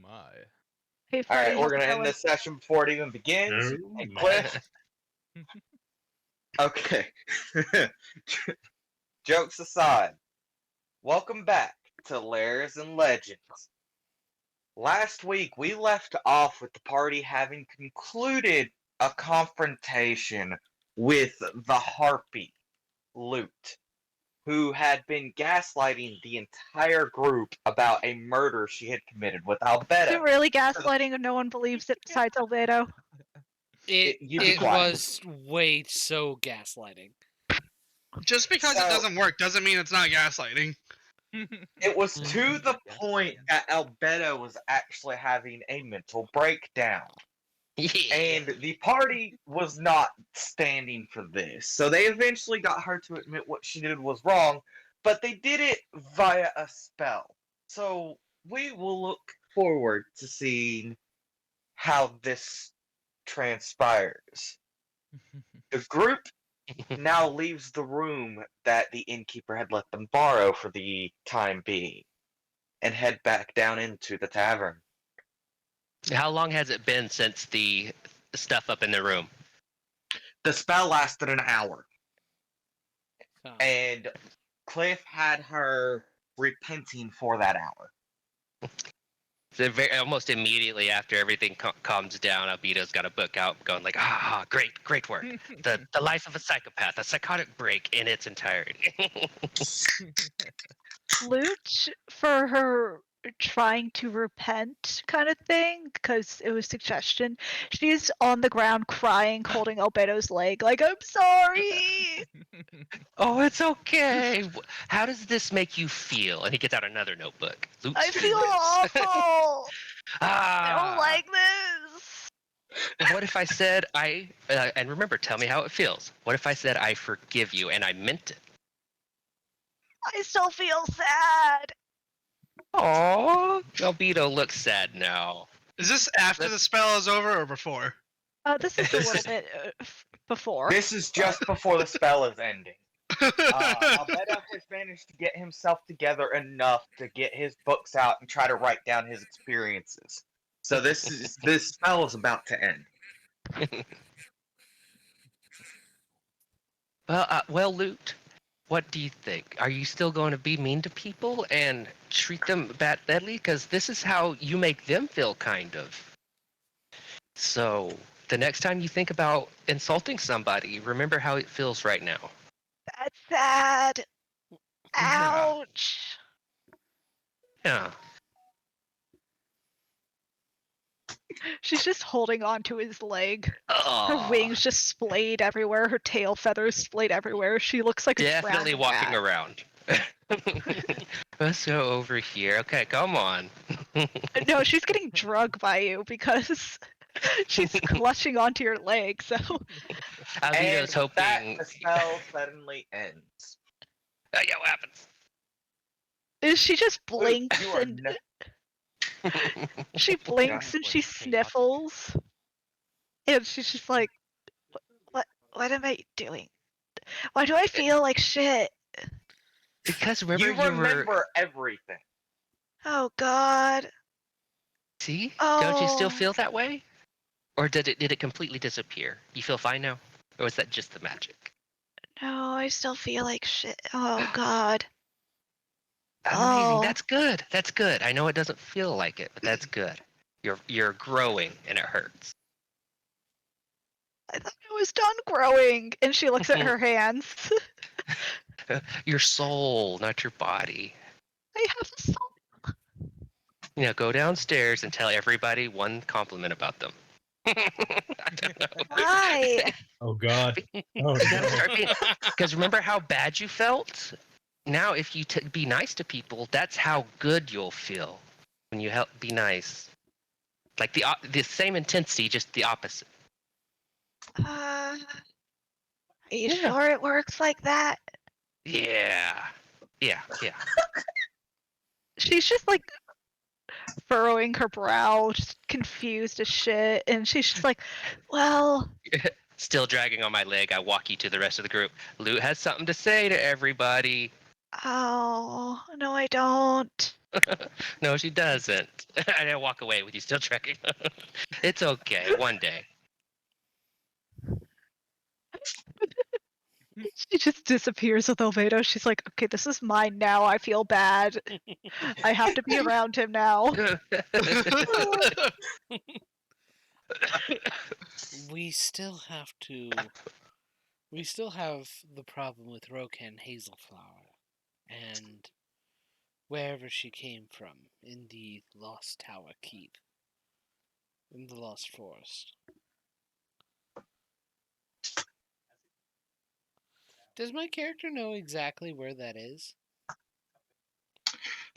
my. Hey, All Freddy, right, we're how's gonna it end going? this session before it even begins. Oh, Hey, man. Cliff. Okay. Jokes aside, welcome back to Lairs and Legends. Last week, we left off with the party having concluded a confrontation with the Harpy, Lute, who had been gaslighting the entire group about a murder she had committed with Is it Albedo. really gaslighting and no one believes it besides Albedo? You be It quiet. was way so gaslighting. Just because it doesn't work doesn't mean it's not gaslighting. It was to the point that Albedo was actually having a mental breakdown. Yeah. And the party was not standing for this. So they eventually got her to admit what she did was wrong, but they did it via a spell. So we will look forward to seeing how this transpires. The group now leaves the room that the innkeeper had let them borrow for the time being and head back down into the tavern. How long has it been since the stuff up in the room? The spell lasted an hour, Huh. and Cliff had her repenting for that hour. So almost immediately after everything calms down, Albedo's got a book out going like, great work. The life of a psychopath, a psychotic break in its entirety. Lute, for her trying to repent kind of thing, because it was suggestion, she's on the ground crying, holding Albedo's leg, like, I'm sorry! Oh, it's okay. How does this make you feel? And he gets out another notebook. Lute's I feel feelings. awful! I don't like this! What if I said and remember, tell me how it feels. What if I said I forgive you and I meant it? I still feel sad! Aww. Albedo looks sad now. Is this after the spell is over or before? This is a little bit before. This is just before the spell is ending. Albedo has managed to get himself together enough to get his books out and try to write down his experiences. So this spell is about to end. Well, Lute, what do you think? Are you still going to be mean to people and treat them badly? Because this is how you make them feel, kind of. So, the next time you think about insulting somebody, remember how it feels right now. That's sad. Ouch. Yeah. She's just holding onto his leg. Oh, Her wings just splayed everywhere. Her tail feathers splayed everywhere. She looks like a definitely drowned walking rat. around. Let's go over here. Okay, come on. No, she's getting drugged by you because she's clutching onto your leg. So Albedo's And that hoping. the spell suddenly ends. Yeah, what happens? she just blinks You are and no- she blinks and she sniffles, and she's just like, "What am I doing? Why do I feel like shit? Because remember you remember everything. Oh God! See? Don't you still Oh. feel that way? Or did it completely disappear? You feel fine now? Or was that just the magic? No, I still feel like shit. Oh God! Amazing. Oh. That's good. That's good. I know it doesn't feel like it, but that's good. You're growing and it hurts. I thought I was done growing." And she looks at her hands. Your soul, not your body. I have a soul. You know, go downstairs and tell everybody one compliment about them. I don't know. Why? Oh God. Oh no. Because remember how bad you felt? Now, if you be nice to people, that's how good you'll feel when you help be nice. Like the same intensity, just the opposite. Are you Yeah. sure it works like that? Yeah. She's just like furrowing her brow, just confused as shit, and she's just like, well, Still dragging on my leg, I walk you to the rest of the group. Lute has something to say to everybody. oh, no, I don't. No, she doesn't. I didn't walk away with you still trekking. It's okay. One day. She just disappears with Albedo. She's like, okay, this is mine now. I feel bad. I have to be around him now. We still have to. We still have the problem with Rokan Hazelflower, and wherever she came from in the Lost Tower Keep, in the Lost Forest. Does my character know exactly where that is?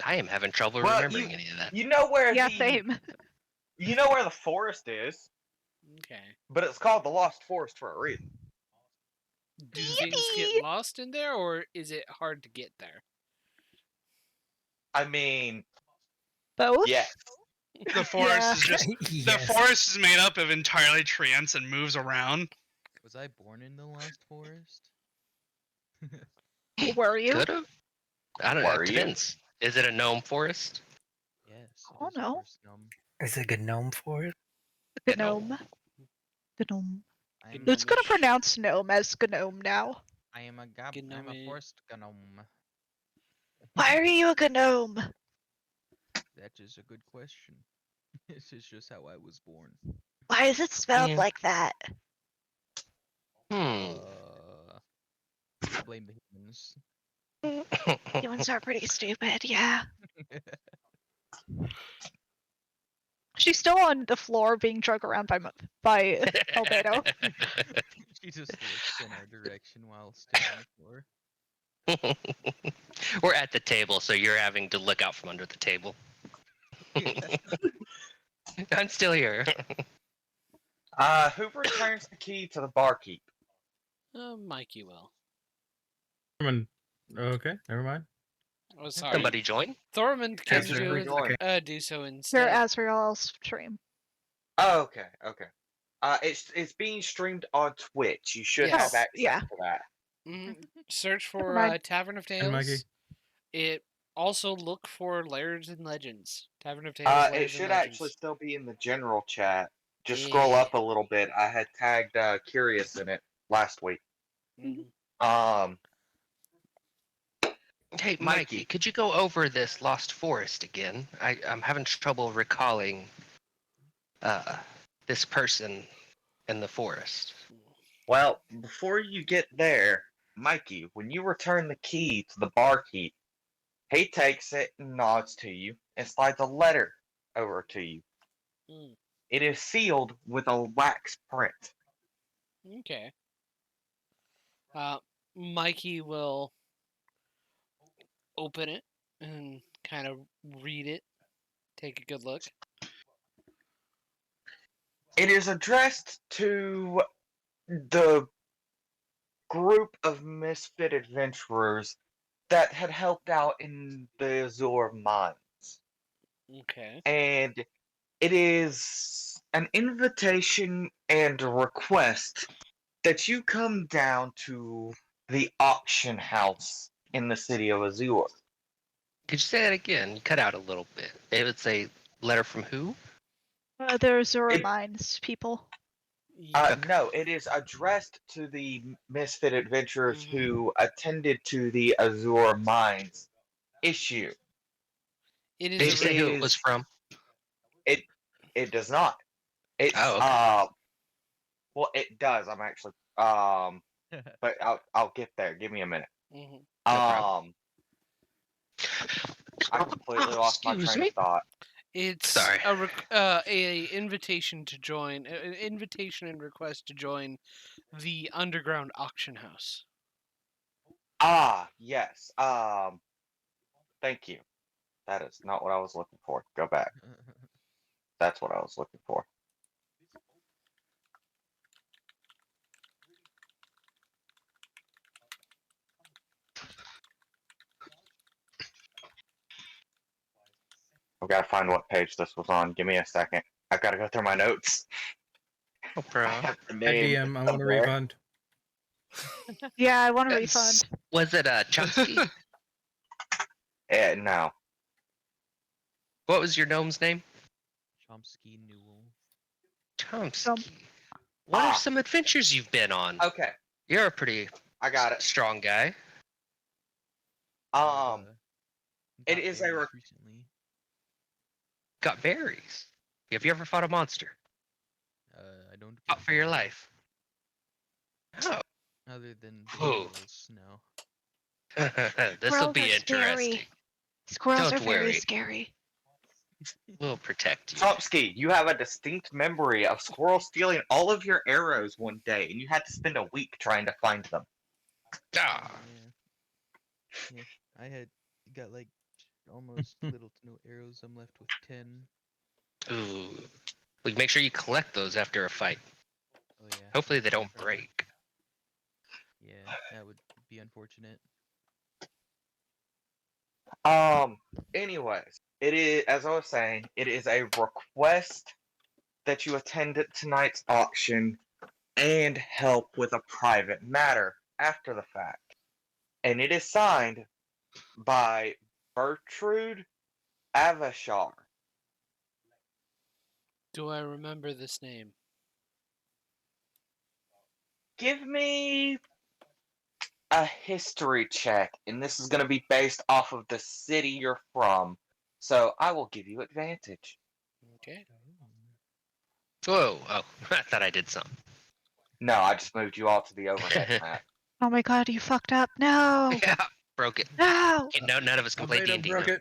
I am having trouble Well, remembering any of that. You know where Yeah, the same. you know where the forest is, Okay. but it's called the Lost Forest for a reason. Do things get Yippee! lost in there, or is it hard to get there? I mean, Both? yes. The forest Yeah. is just Yes. the forest is made up of entirely treants and moves around. Was I born in the Lost Forest? Were you? Could have. I don't know. Were It you? depends. Is it a gnome forest? Yes. Oh, it is no. first gnome. Is it a gnome for it? Gnome. Gnome. I am, Who's gonna Gnomish. pronounce gnome as gnome now? I am a I'm a Gnome. forest gnome. Why are you a gnome? That is a good question. This is just how I was born. Why is it spelled Yeah. like that? Hmm. I blame the humans. Humans are pretty stupid, yeah. She's still on the floor being dragged around by Albedo. She just looks in our direction while still on the floor. We're at the table, so you're having to look out from under the table. I'm still here. Who returns the key to the barkeep? Mikey will. Okay, never mind. Oh, sorry. Somebody join. Thormund can Yes, sir. do so They're instead. Azrael's stream. Oh, okay. It's being streamed on Twitch. You should Yes. have access Yeah. to that. Search for mind. Tavern of And Mikey. Tales. It also look for Lairs and Legends. Tavern of Tales. It Lairs should and Legends. actually still be in the general chat. Just scroll up a little bit. I had tagged Curious in it last week. Mhm. Hey, Mikey. Mikey, could you go over this Lost Forest again? I'm having trouble recalling this person in the forest. Well, before you get there, Mikey, when you return the key to the barkeep, he takes it and nods to you and slides a letter over to you. Mm. It is sealed with a wax print. Okay. Mikey will open it and kind of read it. Take a good look. It is addressed to the group of misfit adventurers that had helped out in the Azure mines. Okay. And it is an invitation and a request that you come down to the auction house in the city of Azure. Could you say that again? You cut out a little bit. It would say letter from who? They're Azura It- Mines people. No, it is addressed to the misfit adventurers Mhm. who attended to the Azure mines issue. It Did is you a say who it was is- from? It does not. It's Oh, okay. well, it does. I'm actually but I'll get there. Give me a minute. Mhm. problem. I completely lost my Excuse train me? of thought. It's Sorry. a invitation to join, an invitation and request to join the underground auction house. Yes. Thank you. That is not what I was looking for. Go back. That's what I was looking for. I've got to find what page this was on. Give me a second. I've got to go through my notes. No I problem. have the Hi, name DM, I want a somewhere. refund. Yeah, I want a Yes. refund. Was it Chomsky? No. What was your gnome's name? Chomsky Newell. Chomsky. What are some adventures you've been on? Okay, You're a pretty I got it. strong guy. Um, it Got is a berries re- recently. Got berries. Have you ever fought a monster? I don't. Fought for your life. Oh. Other than Whoa. squirrels, no. This'll Squirrels be are scary. interesting. Squirrels Don't are very worry. scary. We'll protect you. Chomsky, you have a distinct memory of squirrel stealing all of your arrows one day, and you had to spend a week trying to find them. Ah. Yeah. I had got like almost little to no arrows. I'm left with 10. Ooh. Like, make sure you collect those after a fight. Oh yeah. Hopefully they don't Probably. break. Yeah, that would be unfortunate. Anyways, it is, as I was saying, it is a request that you attend tonight's auction and help with a private matter after the fact. And it is signed by Bertrude Avashar. Do I remember this name? Give me a history check, and this is going to be based off of the city you're from. So I will give you advantage. Okay. Whoa. Oh, I thought I did something. No, I just moved you all to the overhead map. Oh my god, you fucked up. No! Yeah, broke it. No! No, none of us can play Albedo D&D broke now.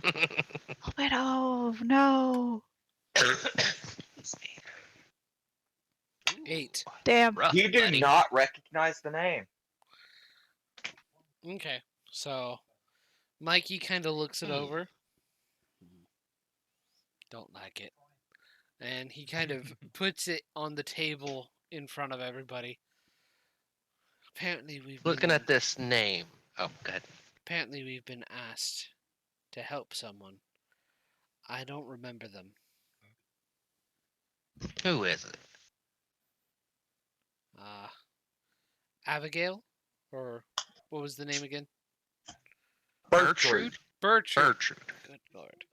it. Oh no! 8. Damn. Rough, You do buddy. not recognize the name. Okay. So, Mikey kind of looks it over. Don't like it. And he kind of puts it on the table in front of everybody. Apparently we've Looking been, at this name. Oh, go ahead. apparently we've been asked to help someone. I don't remember them. Who is it? Abigail? Or what was the name again? Bertrude? Bertrude. Bertrude. Good lord.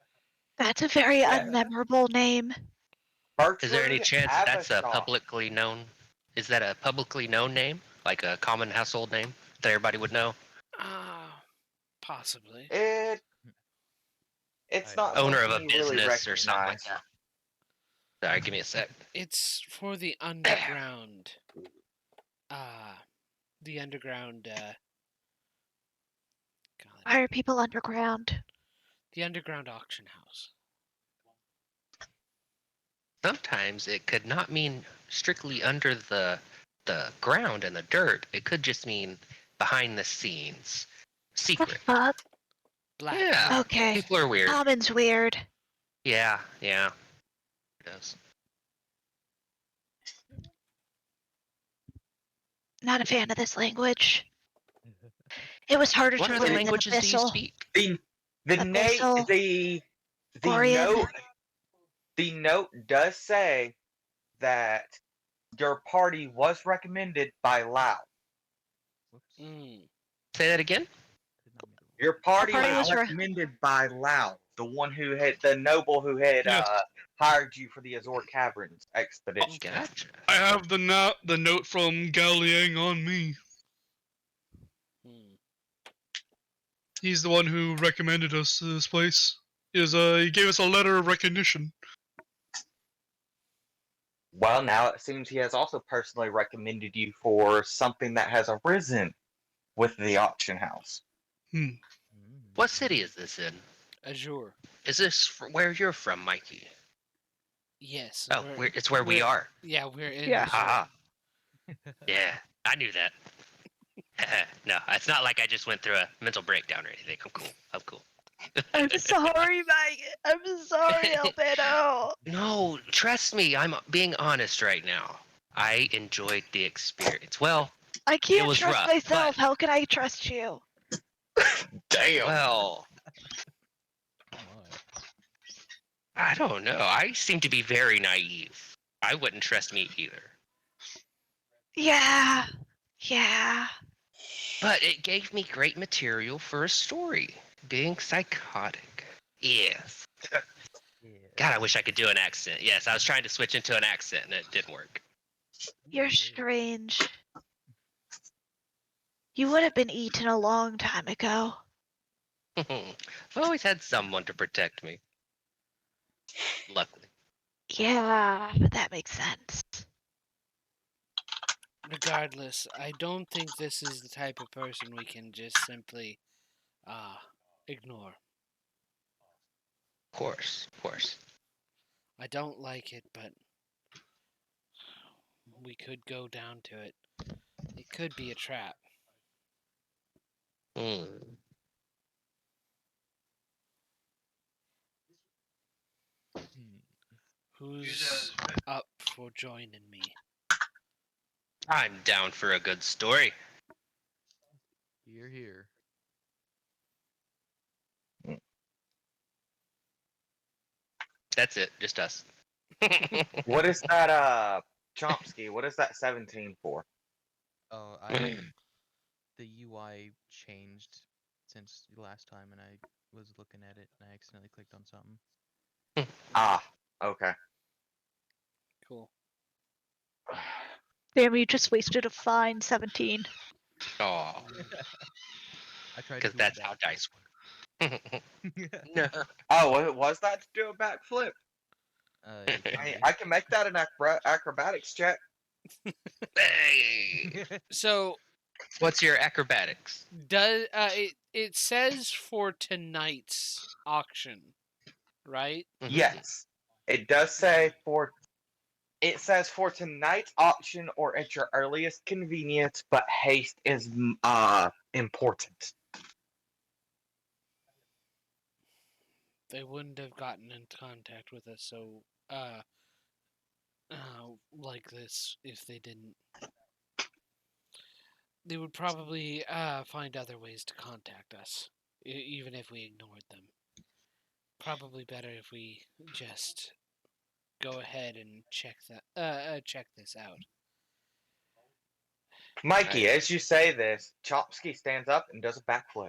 That's a very Yeah. unmemorable name. Is there any Bertrude chance that's a Avashar. publicly known? Is that a publicly known name, like a common household name that everybody would know? Possibly. It's I not don't know. Owner of a something you really business or something like recognize. that. Sorry, give me a sec. It's for the underground. The underground. God, Why are people underground? the underground auction house. Sometimes it could not mean strictly under the ground and the dirt. It could just mean behind the scenes, What the secret. fuck? Black. Yeah. Okay. People are weird. Common's weird. Yeah. It does. Not a fan of this language. It was harder What to other learn than languages do you Abyssal. speak? The Abyssal. Gorian. the note does say that your party was recommended by Lao. Whoops. Say that again. Did not mean to- Your party party was was re- recommended by Lao, the noble who had Yes. hired you for the Azor Caverns expedition. Gotcha. I have the note from Galiang on me. He's the one who recommended us to this place. He gave us a letter of recognition. Well, now it seems he has also personally recommended you for something that has arisen with the auction house. What city is this in? Azure. Is this where you're from, Mikey? Yes. Oh, it's where we we're- are. Yeah, we're in. Yeah. Azure. Haha. Yeah, I knew that. No, it's not like I just went through a mental breakdown or anything. I'm cool. I'm sorry, Mike. I'm sorry, Albedo. No, trust me. I'm being honest right now. I enjoyed the experience. Well, I can't was trust rough, myself. How can I trust you? Damn. well, Oh my. I don't know. I seem to be very naive. I wouldn't trust me either. Yeah. But it gave me great material for a story. Being psychotic. Yes. Yeah. God, I wish I could do an accent. Yes, I was trying to switch into an accent and it didn't work. You're strange. You would have been eaten a long time ago. I've always had someone to protect me. Luckily. Yeah, that makes sense. Regardless, I don't think this is the type of person we can just simply ignore. Of course, of course. I don't like it, but we could go down to it. It could be a trap. Hmm. Who's up for joining me? I'm down for a good story. Here. That's it, just us. What is that, Chomsky? What is that 17 for? Oh, the UI changed since last time, and I was looking at it, and I accidentally clicked on something. Ah, okay. Cool. Damn, you just wasted a fine 17. Oh, I tried because to do that's a how backflip. dice work. No. Oh, was that to do a backflip? It can I can make that an acrobatics check. Hey, So what's your acrobatics? does it says for tonight's auction, right? Mhm. Yes, it does say for. It says for tonight's auction or at your earliest convenience, but haste is important. They wouldn't have gotten in contact with us so like this if they didn't. They would probably find other ways to contact us, even if we ignored them. Probably better if we just go ahead and check this out. Mikey, as you say this, Chomsky stands up and does a backflip.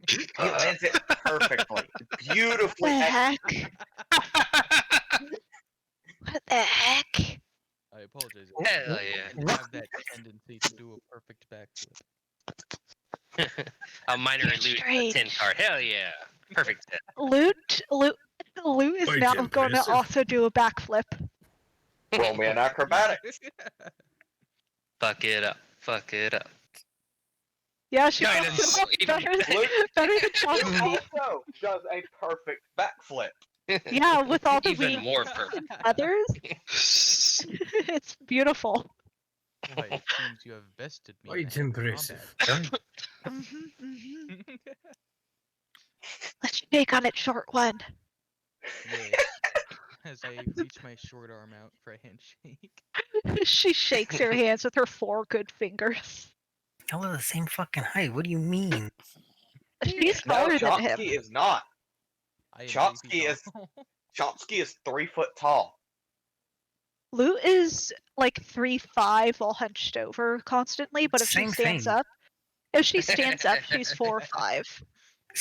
He lands it perfectly, What beautifully. the heck? What the heck? I apologize. Hell I yeah. didn't have that tendency to do a perfect backflip. A minor You're loot, a strange. 10 card. Hell yeah. Perfect. Loot is Quite now going to impressive. also do a backflip. Roll me an acrobatics. Fuck it up. Fuck it up. Yeah, she Guidance. does Even better, Luke, better than Luke Chomsky. also does a perfect backflip. Yeah, with all the Even wings more perfect. and feathers. It's beautiful. Why, it seems you have bested me. in Quite a hand-to-hand impressive. combat. Let's shake on it, short one. Yes. As I reach my short arm out for a handshake. She shakes her hands with her 4 good fingers. Y'all are the same fucking height. What do you mean? She's No, taller than him. Chomsky is not. I am 3 Chomsky feet is tall. Chomsky is 3 foot tall. Loot is like 3'5" while hunched over constantly, but if she Same stands thing. up, she's 4'5".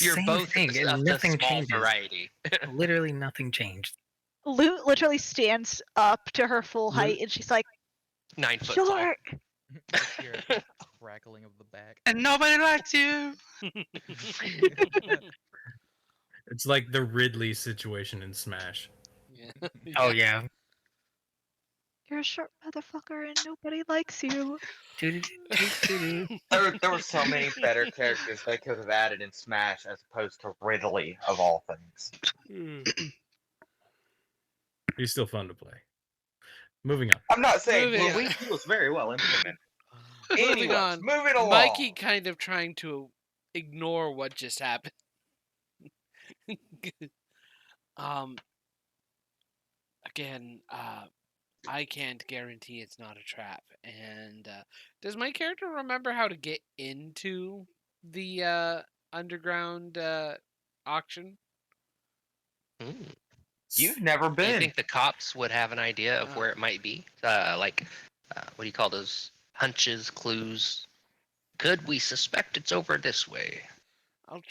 You're Same both thing, of and the nothing small changes. variety. Literally nothing changed. Loot literally stands up to her full height, and she's like, 9 foot tall. "Short." I hear a crackling of the back. And nobody likes you. It's like the Ridley situation in Smash. Yeah. Oh yeah. You're a short motherfucker, and nobody likes you. There were so many better characters they could have added in Smash as opposed to Ridley of all things. He's still fun to play. Moving on. I'm not saying Moving he was very well implemented. Moving Anyways, on. moving along. Mikey kind of trying to ignore what just happened. Again, I can't guarantee it's not a trap. And does my character remember how to get into the underground auction? You've never Do you been. think the cops would have an idea of Oh. where it might be? What do you call those? Hunches, clues? Could we suspect it's over this way? I'll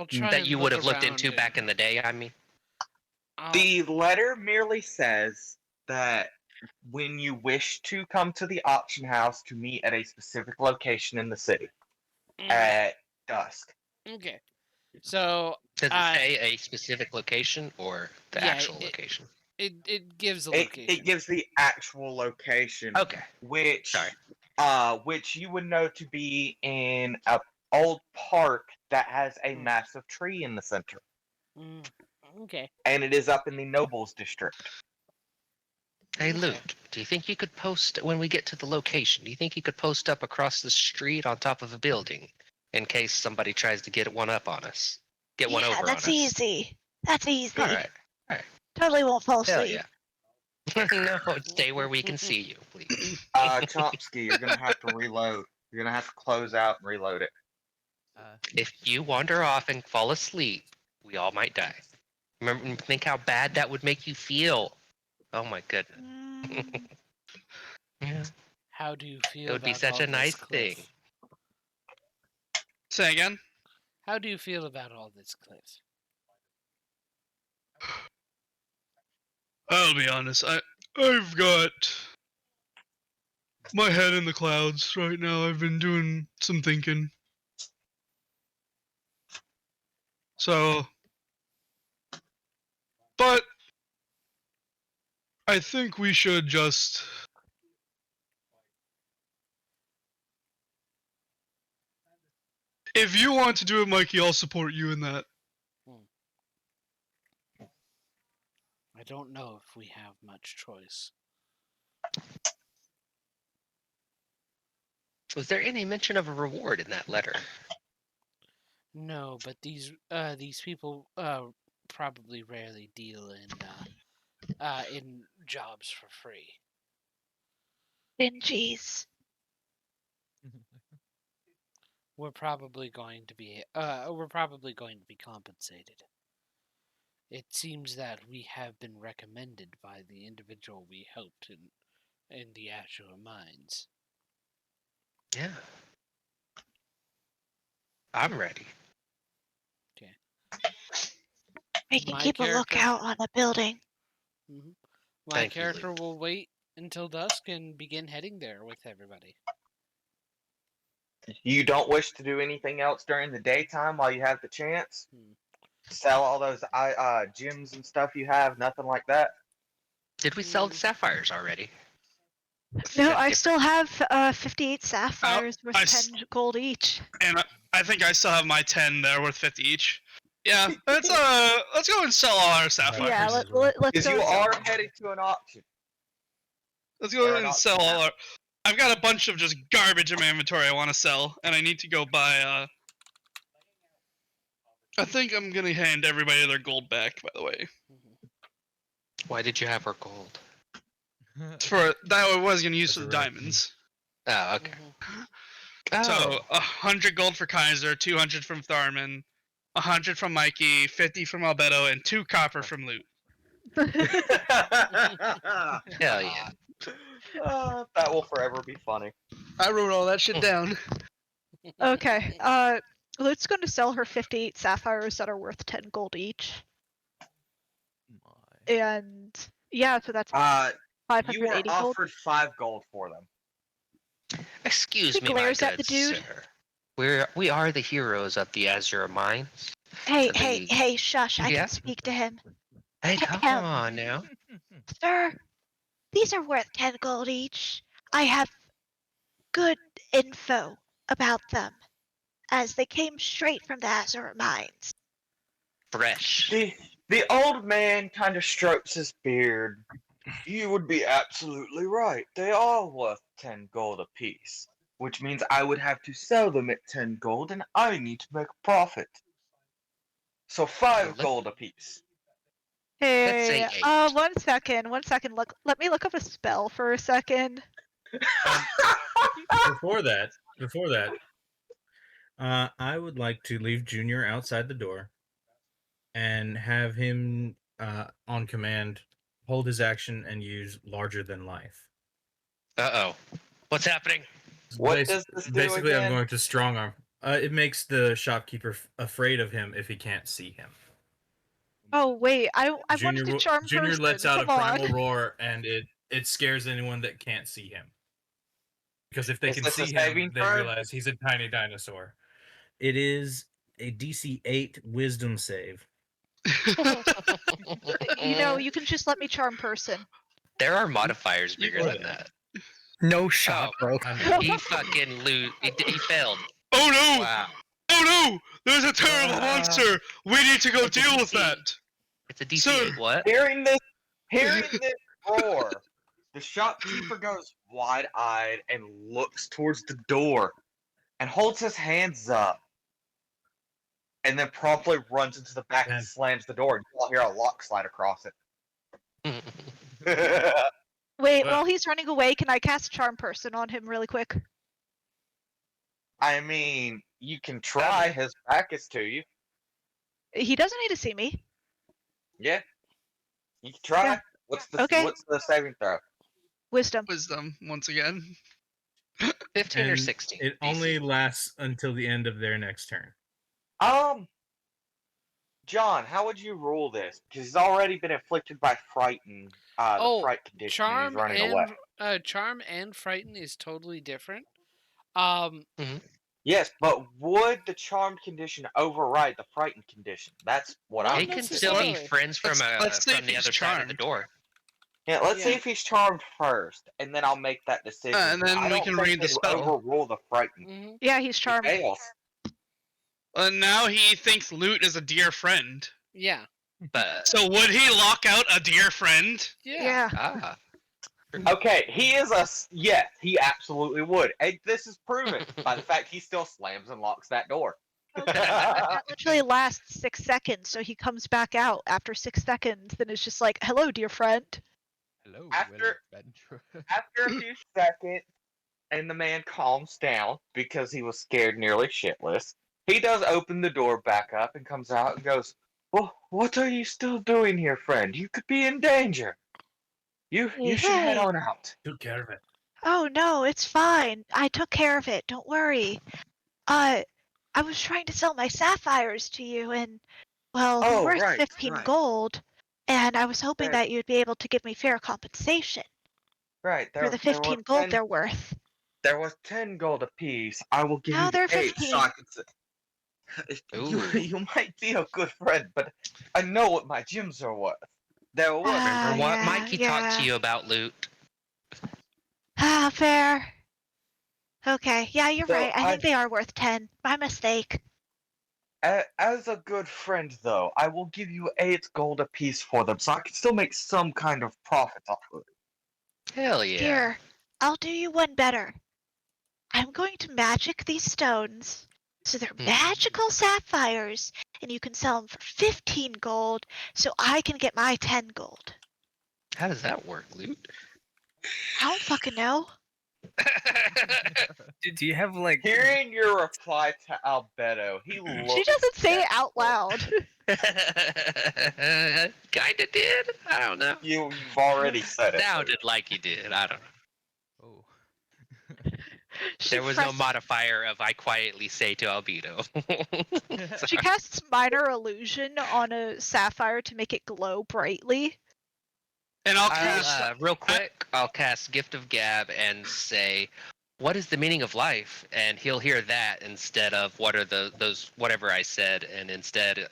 try that and you would look have looked into around back in the day, I mean. The letter merely says that when you wish to come to the auction house to meet at a specific location in the city at dusk. Okay. So Does it say a specific location or the Yeah, actual location? it gives a It location. gives the actual location, Okay. which Sorry. which you would know to be in a old park that has a massive tree in the center, Okay. and it is up in the Nobles district. Hey, Okay. Luke, do you think you could post when we get to the location? Do you think you could post up across the street on top of a building in case somebody tries to get one up on us? Get one over that's on us. easy. That's easy. All right. Totally won't fall Hell asleep. yeah. No, stay where we can see you, please. Chomsky, you're gonna have to reload. You're gonna have to close out and reload it. If you wander off and fall asleep, we all might die. Remember, think how bad that would make you feel. Oh my goodness. Mm, Yeah. How do you feel? It would be about such all a nice this, Cliff? thing. Say again? How do you feel about all this, Cliff? I'll be honest. I've got my head in the clouds right now. I've been doing some thinking. So, but I think we should just if you want to do it, Mikey, I'll support you in that. I don't know if we have much choice. Was there any mention of a reward in that letter? No, but these people probably rarely deal in jobs for free. Benji's. We're probably going to be compensated. It seems that we have been recommended by the individual we helped in the Azure Mines. Yeah. I'm ready. We can My keep a character- lookout on the building. My Thank you, character Luke. will wait until dusk and begin heading there with everybody. You don't wish to do anything else during the daytime while you have the chance? Sell all those gems and stuff you have, nothing like that? Did we sell the sapphires already? No, Got I different- still have 58 sapphires worth I 10 gold each. And I think I still have my 10 there worth 50 each. Yeah, let's go and sell all our sapphires. Yeah, as well. let's Because go. you and sell are them. heading to an auction. Let's go Or and an sell auction all house. our. I've got a bunch of just garbage in my inventory I want to sell, and I need to go buy. I think I'm gonna hand everybody their gold back. By the way, Why did you have our gold? for that I was gonna use That's for the a real- diamonds. Oh, okay. So Oh, 100 gold for Kaiser, 200 from Tharman, 100 from Mikey, 50 from Albedo, and 2 copper from Loot. hell yeah. That will forever be funny. I wrote all that shit down. Okay. Lute's going to sell her 58 sapphires that are worth 10 gold each. And yeah, so that's You were 580 gold. offered 5 gold for them. Excuse Think me, my Lairs at good the dude? sir. We are the heroes of the Azure Mines. Hey, the- hey, shush, I Yeah? can speak to him. Hey, come Ahem. on now. Sir, these are worth 10 gold each. I have good info about them, as they came straight from the Azure Mines. Fresh. The old man kind of strokes his beard. You would be absolutely right. They are worth 10 gold apiece, which means I would have to sell them at 10 gold, and I need to make a profit. So 5 Well, gold apiece. Let's say Hey, 8. 1 second. Let me look up a spell for a second. Before that, I would like to leave Junior outside the door and have him on command hold his action and use larger than life. Uh-oh. What's happening? What does this do Basically, again? I'm going to strong arm. It makes the shopkeeper afraid of him if he can't see him. Oh wait, I wanted to charm Junior person. lets out a Come primal on. roar, and it scares anyone that can't see him. Because if they Is can this a see saving him, they throw? realize he's a tiny dinosaur. It is a DC 8 Wisdom save. You can just let me charm person. There are modifiers bigger Or than that. that. No shot, bro. I know. He fucking he failed. Oh no! Wow. Oh no! There's a terrible monster! We need to go It's a deal with DC. that! It's a DC Sir. 8 what? Hearing this roar, the shopkeeper goes wide-eyed and looks towards the door and holds his hands up, and then promptly runs into the back and Man. slams the door. And you'll hear a lock slide across it. Wait, Well- while he's running away, can I cast charm person on him really quick? I mean, you can try. His back is to you. He doesn't need to see me. Yeah, you can try. Yeah. What's Okay. the saving throw? Wisdom. Wisdom, once again. 15 or And 16. It only lasts until the end of their next turn. John, how would you rule this? Because he's already been afflicted by frighten, the fright condition, and he's running away. Charm and frighten is totally different. Yes, but would the charmed condition override the frightened condition? That's what Not They I'm can interested still in. be friends from Let's see from if the he's other side of the charmed. door. Yeah, let's see Yeah. if he's charmed first, and then I'll make that decision. And then I we don't can think read the they'd spell. overrule the frightened. Mhm. Yeah, he's He charmed. fails. Now he thinks Loot is a dear friend. Yeah. But So would he lock out a dear friend? Yeah. ah, Okay, he is yes, he absolutely would. And this is proven by the fact he still slams and locks that door. That literally lasts 6 seconds, so he comes back out after 6 seconds, then it's just like, hello, dear friend. Hello, After- adventurer. After a few seconds, and the man calms down because he was scared nearly shitless, he does open the door back up and comes out and goes, "Well, what are you still doing here, friend? You could be in danger. You should head Hey. on out." Took care of it. Oh no, it's fine. I took care of it. Don't worry. I was trying to sell my sapphires to you, and well, they're Oh, worth right, 15 right. gold, and I was hoping Right. that you'd be able to give me fair compensation Right, for the 15 gold they're worth. There was 10 gold apiece. I will give Now you they're 8 15. so I can you, Ooh. you might be a good friend, but I know what my gems are worth. They're worth. remember what yeah, Mikey talked yeah. to you about, Loot? Ah, fair. Okay, yeah, you're So right. I think they are worth 10. My mistake. As a good friend, though, I will give you 8 gold apiece for them, so I can still make some kind of profit off of it. Hell yeah. Here, I'll do you one better. I'm going to magic these stones. So they're magical sapphires, and you can sell them for 15 gold, so I can get my 10 gold. How does that work, Loot? I don't fucking know. Do you have like? Hearing your reply to Albedo, he looks. She doesn't say it at- out loud. Kinda did. I don't know. You've already said it. Sounded like you did. I don't know. Oh. She There was no pressed- modifier of I quietly say to Albedo. She casts minor illusion on a sapphire to make it glow brightly. And I'll I'll, cast. real quick, I'll cast Gift of Gab and say, "What is the meaning of life?" And he'll hear that instead of what are those whatever I said, and instead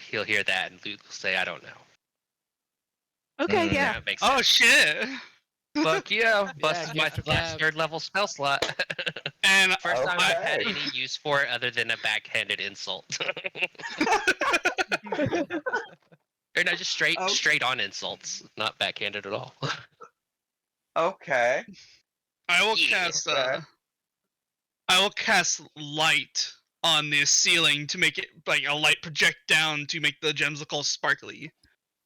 he'll hear that and Luke will say, "I don't know." Okay, yeah. That makes Oh sense. shit! Fuck yeah! Busted my Gift of last Gab. third level spell slot. And First time I've had Okay. any use for it other than a backhanded insult. Or no, just Oh. straight on insults, not backhanded at all. Okay. I will Yeah. cast. Okay. I will cast light on this ceiling to make it like a light project down to make the gems look all sparkly.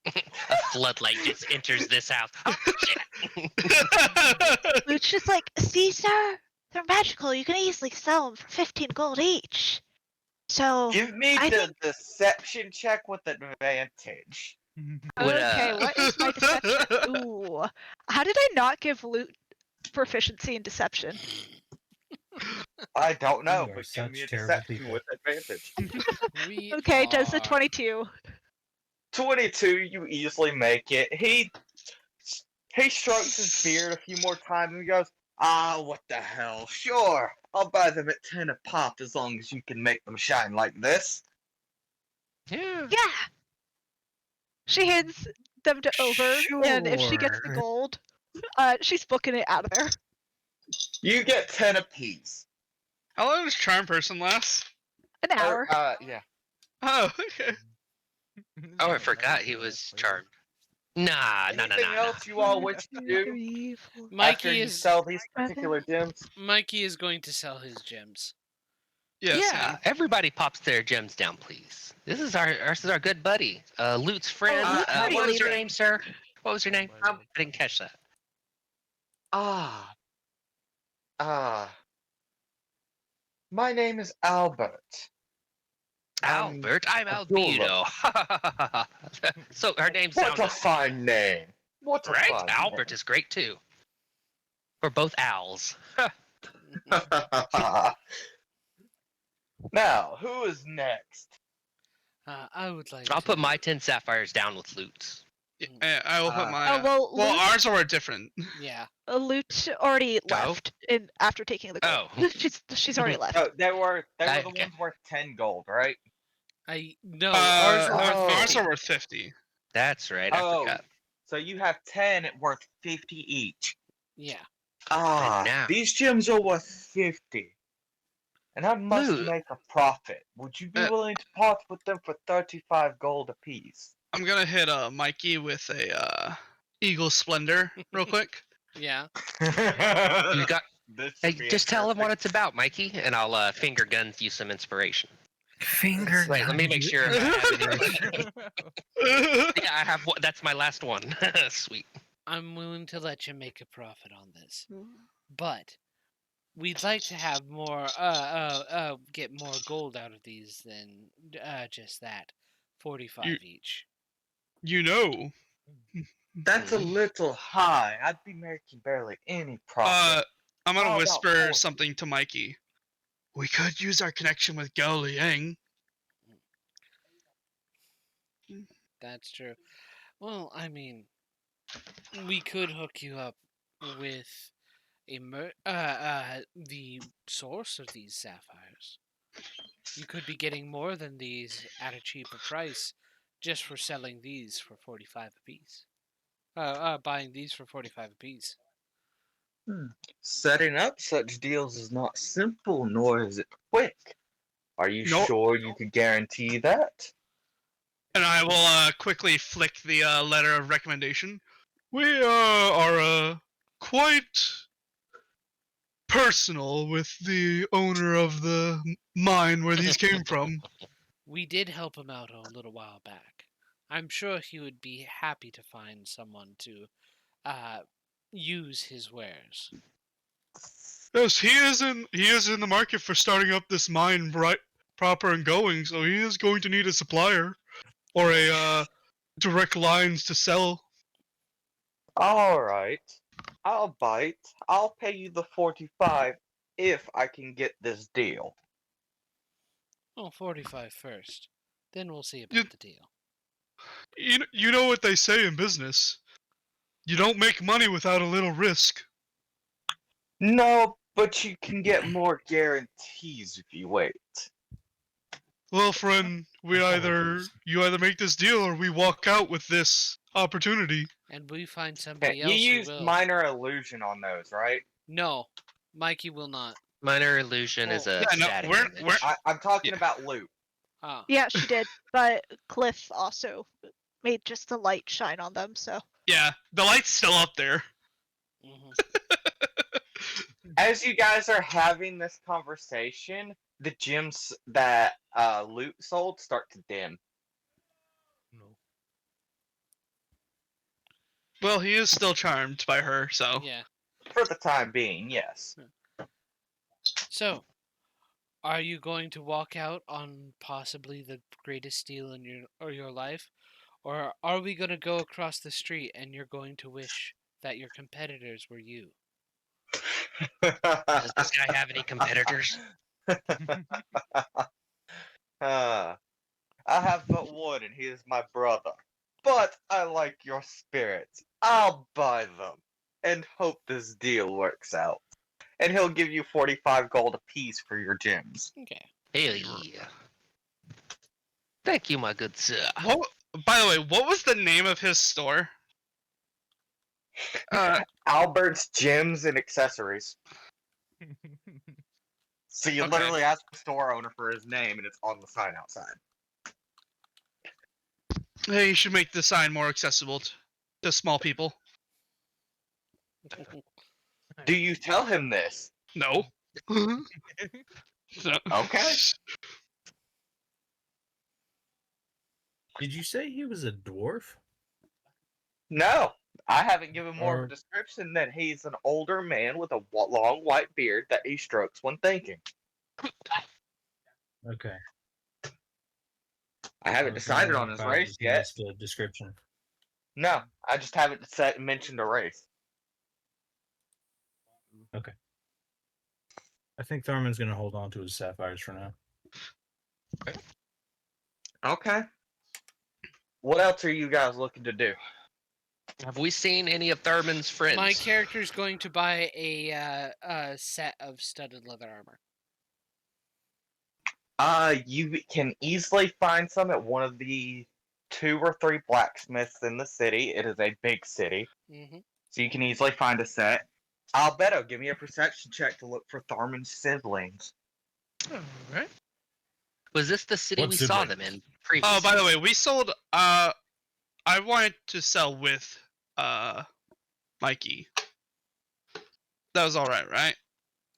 A floodlight just enters this house. Oh, shit. It's just like, see, sir? They're magical. You can easily sell them for 15 gold each. So, Give me I the think- deception check with advantage. Would, okay, what is my deception? Ooh. How did I not give Loot proficiency in deception? I don't know, You are but give me a such terrible deception people. with advantage. We Okay, does the are- 22. 22, you easily make it. He strokes his beard a few more times and he goes, "Ah, what the hell? Sure, I'll buy them at 10 a pop as long as you can make them shine like this." Yeah. Yeah! She hands them over, and if she gets the Sure. gold, she's booking it out of there. You get 10 apiece. How long does charm person last? An hour. Yeah. Oh, okay. Oh, I forgot he was charmed. Nah. Anything else you all wish to do 3, 4. after Mikey you is sell these particular gems? Mikey is going to sell his gems. Yeah, Yeah, same. everybody pops their gems down, please. This is our good buddy, Loot's friend. Loot's pretty What was your leader. name, sir? What was your name? I Viola. didn't catch that. My name is Albert. Albert, I'm Viola. Albedo. So her name What sounded a fine name. What a right. fine Albert is great too. We're both owls. name. Now, who is next? I would like. I'll to... put my 10 sapphires down with Loot's. I will put my. Oh, well, well, Loot, ours are different. Yeah. Loot already left after taking the gold. Oh. She's already left. Oh, they were the Okay. ones worth 10 gold, right? No. Ours are worth oh. Ours 50. are worth 50. That's right. I Oh, forgot. so you have 10 worth 50 each. Yeah. Ah, now- these gems are worth 50. And I must Loot. make a profit. Would you be Uh, willing to part with them for 35 gold apiece? I'm gonna hit Mikey with a Eagle Splendor real quick. Yeah. You got. This Hey, should be just tell him what interesting. it's about, Mikey, and I'll finger gun you some inspiration. Finger. Wait, let me make sure. I have it. Yeah, I have one. That's my last one. Sweet. I'm willing to let you make a profit on this, but we'd like to have more. Get more gold out of these than just that. 45 each. You know. That's a little high. I'd be making barely any profit. I'm gonna How about whisper 40? something to Mikey. We could use our connection with Gao Liang. That's true. Well, I mean, we could hook you up with the source of these sapphires. You could be getting more than these at a cheaper price just for selling these for 45 apiece. Buying these for 45 apiece. Setting up such deals is not simple, nor is it quick. Are you Nope. sure you could guarantee that? And I will quickly flick the letter of recommendation. We are quite personal with the owner of the mine where these came from. We did help him out a little while back. I'm sure he would be happy to find someone to use his wares. Yes, he is in the market for starting up this mine right proper and going, so he is going to need a supplier or a direct lines to sell. Alright. I'll bite. I'll pay you the 45 if I can get this deal. Oh, 45 first. Then we'll see about You- the deal. You know what they say in business. You don't make money without a little risk. No, but you can get more guarantees if you wait. Well, friend, you either make this deal or we walk out with this opportunity. And we find somebody You else who used will. minor illusion on those, right? No, Mikey will not. Minor illusion is a Yeah, no, static we're- image. I'm talking Yeah. about loot. Ah, Yeah, she did. But Cliff also made just the light shine on them, so. Yeah, the light's still up there. mhm. As you guys are having this conversation, the gems that loot sold start to dim. No. Well, he is still charmed by her, so. Yeah. For the time being, yes. So, are you going to walk out on possibly the greatest deal in your life, or are we going to go across the street and you're going to wish that your competitors were you? Does this guy have any competitors? I have but one, and he is my brother. But I like your spirits. I'll buy them and hope this deal works out. And he'll give you 45 gold apiece for your gems. Okay. Hell yeah. Thank you, my good sir. What? By the way, what was the name of his store? Albert's Gems and Accessories. So you Okay. literally ask the store owner for his name, and it's on the sign outside. Hey, you should make the sign more accessible to small people. Do you tell him this? No. So- Okay. Did you say he was a dwarf? No, I haven't given more of Or- a description than he's an older man with a long white beard that he strokes when thinking. Okay. I haven't decided on his race yet. The description. No, I just haven't mentioned a race. I think Tharman's gonna hold on to his sapphires for now. Okay. What else are you guys looking to do? Have we seen any of Thurman's friends? My character's going to buy a set of studded leather armor. You can easily find some at one of the 2 or 3 blacksmiths in the city. It is a big city, Mm-hmm. so you can easily find a set. Albedo, give me a perception check to look for Tharman's siblings. Alright. Was this the city What we saw siblings? them in previously? Oh, by the way, we sold. I wanted to sell with Mikey. That was all right?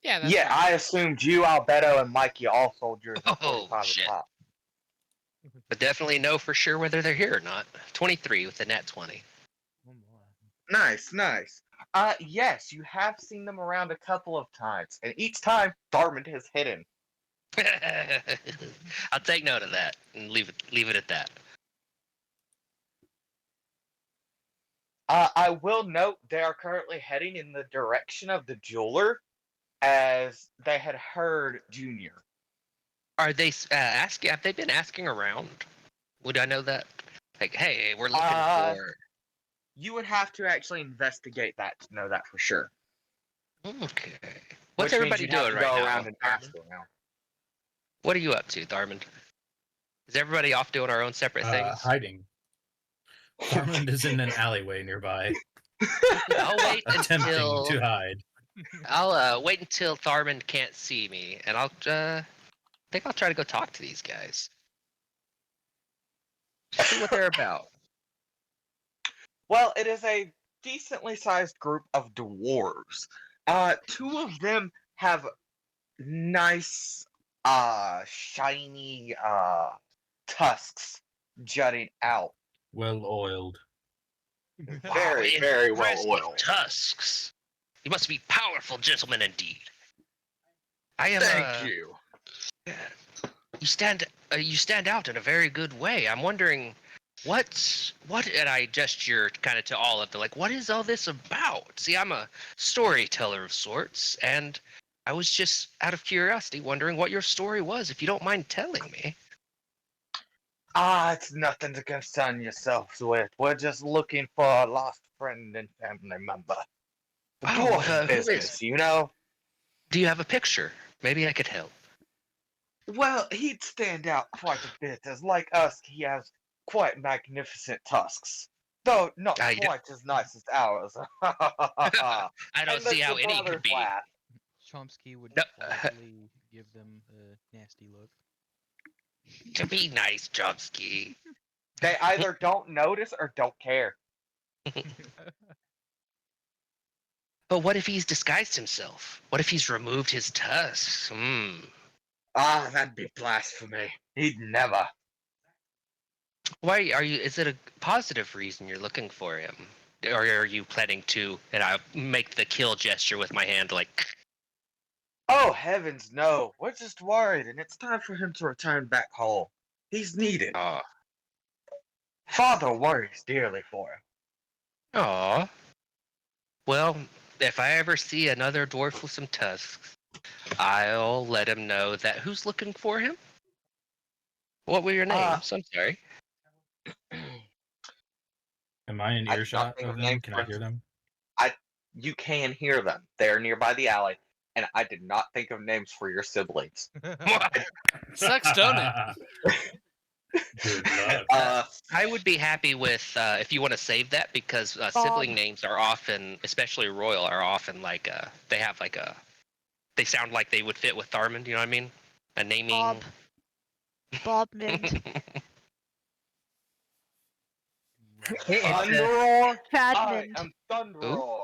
Yeah. That's Yeah, fine. I assumed you, Albedo, and Mikey all sold yours at Oh, 45 shit. a pop. But definitely know for sure whether they're here or not. 23 with the nat 20. Oh my. Nice, nice. Yes, you have seen them around a couple of times, and each time Tharman has hidden. I'll take note of that and leave it at that. I will note they are currently heading in the direction of the jeweler, as they had heard Junior. Are they asking? Have they been asking around? Would I know that? Like, hey, we're looking for. You would have to actually investigate that to know that for sure. Okay. What's Which means everybody you'd have doing to right go now? around and ask around. What are you up to, Tharman? Is everybody off doing our own separate things? Hiding. Tharman is in an alleyway nearby, I'll wait attempting until to hide. I'll wait until Tharman can't see me, and I'll think I'll try to go talk to these guys. See what they're about. Well, it is a decently sized group of dwarves. 2 of them have nice, shiny, tusks jutting out. Well oiled. Very, very well Impressive oiled. tusks. You must be powerful gentlemen indeed. I am. Thank you. You stand out in a very good way. I'm wondering what and I gesture kind of to all of them, like, what is all this about? See, I'm a storyteller of sorts, and I was just out of curiosity wondering what your story was, if you don't mind telling me. It's nothing to concern yourselves with. We're just looking for a lost friend and family member. Dwarf who business, is? you know? Do you have a picture? Maybe I could help. Well, he'd stand out quite a bit, as like us, he has quite magnificent tusks. Though not I d- quite as nice as ours. I don't And see the how any brothers could be. laugh. Chomsky would No, quietly give them a nasty look. To be nice, Chomsky. They either don't notice or don't care. But what if he's disguised himself? What if he's removed his tusks? That'd be blasphemy. He'd never. Why are you? Is it a positive reason you're looking for him, or are you planning to? And I make the kill gesture with my hand, like. Oh, heavens no. We're just worried, and it's time for him to return back home. He's needed. Aw. Father worries dearly for him. Aw. Well, if I ever see another dwarf with some tusks, I'll let him know that who's looking for him. What were your names? I'm sorry. Am I in I did not earshot think of of them? names Can I for- hear them? You can hear them. They're nearby the alley, and I did not think of names for your siblings. Sucks, don't it? Good luck. I would be happy with if you want to save that because sibling names are often, especially royal, are often like they have like a they sound like they would fit with Tharman. You know what I mean? A naming. Bob Mind. Thunderroar? I Chadmond. am Thunderroar.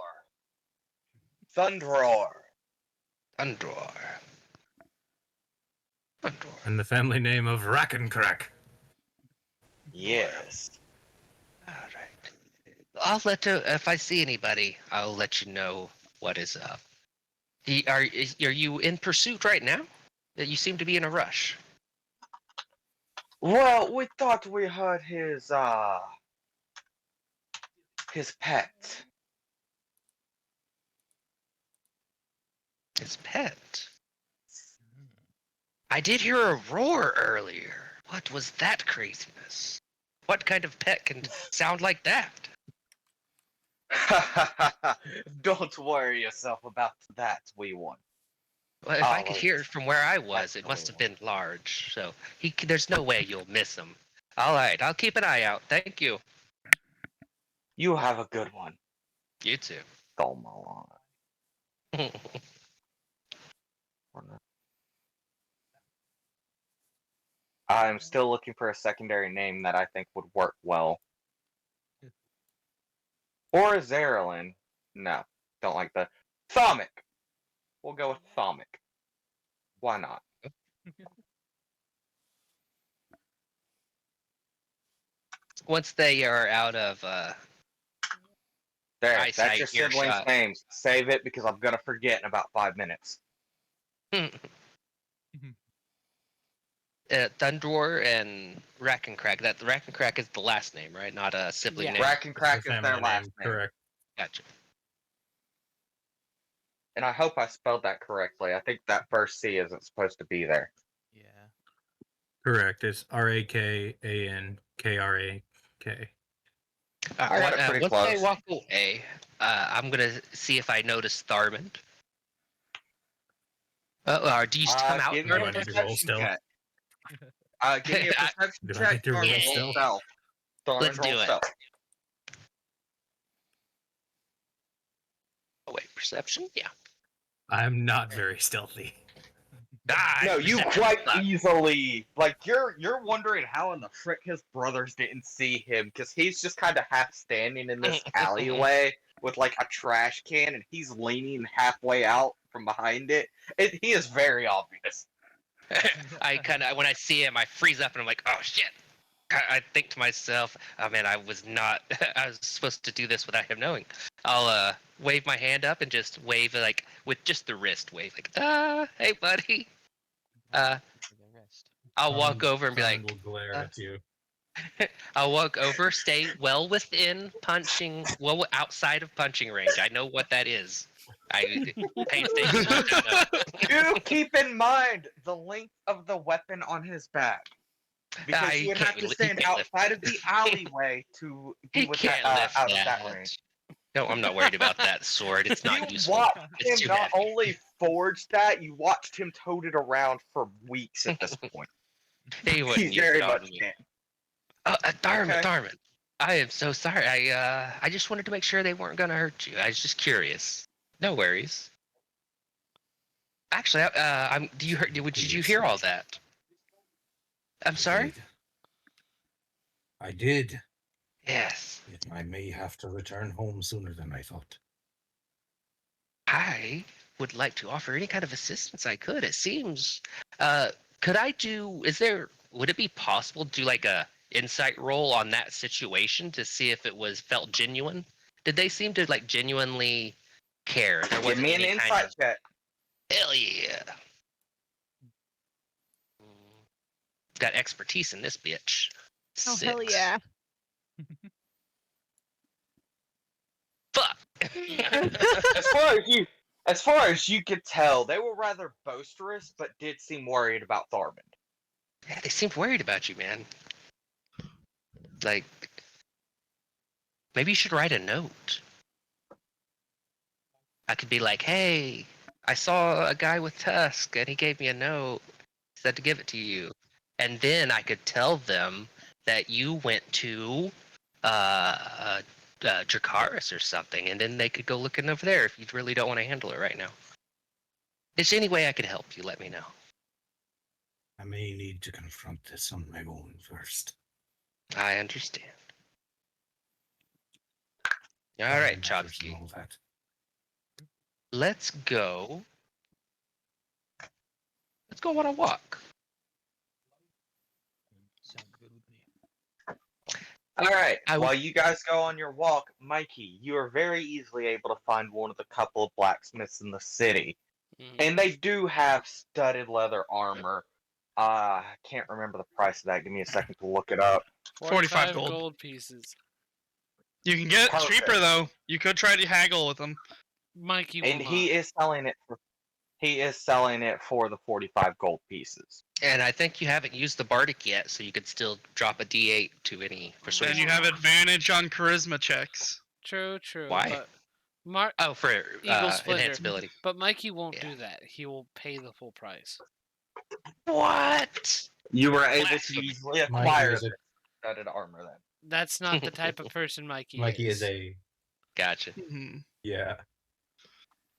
Thunderroar. Undor. And the family name of Rackencrack. Yes. All right. I'll let you, if I see anybody, I'll let you know what is up. Are you in pursuit right now? You seem to be in a rush. Well, we thought we heard his pet. His pet. I did hear a roar earlier. What was that craziness? What kind of pet can sound like that? Don't worry yourself about that, wee one. Well, if I could Oh, hear it from where I was, that's it the must have one. been large. So there's no way you'll miss him. All right, I'll keep an eye out. Thank you. You have a good one. You too. Dolmalon. I'm still looking for a secondary name that I think would work well. Or a Zerlin. No, don't like the Thaumic. We'll go with Thaumic. Why not? Once they are out of There, eyesight, that's your siblings' earshot. names. Save it because I'm gonna forget in about 5 minutes. Thundor and Rackencrack. That Rackencrack is the last name, right? Not a sibling Yeah. name. Rack and Crack The is their family last name, name. correct. Gotcha. And I hope I spelled that correctly. I think that first C isn't supposed to be there. Yeah. Correct. It's Rakankrake. I got it pretty Once they close. walk away, I'm gonna see if I notice Tharman. Do you come out? Give me Do a I need to roll perception still? check. Give me a perception Do I check. need to roll Thorman, roll still? stealth. Thorman, Let's roll do it. stealth. Oh wait, perception? Yeah. I'm not very stealthy. No, you perception quite sucks. easily you're wondering how in the frick his brothers didn't see him because he's just kind of half standing in this alleyway with like a trash can and he's leaning halfway out from behind it. He is very obvious. I kind of when I see him, I freeze up and I'm like, oh shit. I think to myself, oh man, I was supposed to do this without him knowing. I'll wave my hand up and just wave like with just the wrist wave, like, hey buddy. I'll walk over and be Tharman like, will glare at you. I'll walk over, stay well outside of punching range. I know what that is. I painstakingly know. Do keep in mind the length of the weapon on his back. Because He you would have can't to li- he stand can't lift outside of the alleyway to be He with can't that, lift out that. of that range. No, I'm not worried about that sword. It's not You useful. watched It's him too not heavy. only forge that, you watched him tote it around for weeks at this point. He wouldn't He use very it on much me. can. Darman, Okay. Darman. I am so sorry. I just wanted to make sure they weren't gonna hurt you. I was just curious. No worries. Actually, did you hear all that? I'm sorry? I did. Yes. Yet I may have to return home sooner than I thought. I would like to offer any kind of assistance I could. It seems would it be possible to do like a insight roll on that situation to see if it felt genuine? Did they seem to like genuinely care? There Give wasn't me an any kind insight of check. hell yeah. Got expertise in this bitch. Oh, hell 6. yeah. Fuck. As far as you could tell, they were rather boisterous, but did seem worried about Thormund. Yeah, they seemed worried about you, man. Like, maybe you should write a note. I could be like, hey, I saw a guy with Tusk, and he gave me a note. He said to give it to you. And then I could tell them that you went to Dracarys or something, and then they could go looking over there if you really don't want to handle it right now. Is there any way I could help you? Let me know. I may need to confront this on my own first. I understand. All Time right, matters Chomsky. and all that. Let's go. Let's go on a walk. Sounds good with me. All right. I w- While you guys go on your walk, Mikey, you are very easily able to find one of the couple of blacksmiths in the city, and they do have studded leather armor. I can't remember the price of that. Give me a second to look it up. 45 gold. gold. Pieces. You can get it Perfect. cheaper though. You could try to haggle with them. Mikey will And not. he is selling it for the 45 gold pieces. And I think you haven't used the Bardic yet, so you could still drop a D8 to any persuasion. And you have advantage on charisma checks. True. Why? But Oh, for Eagle's pleasure. enhanced ability. But Mikey won't Yeah. do that. He will pay the full price. What? You were able to Blasphemous. easily Mikey acquire is a- this studded armor then. That's not the type of person Mikey, Mikey is a Gotcha. Mhm. yeah.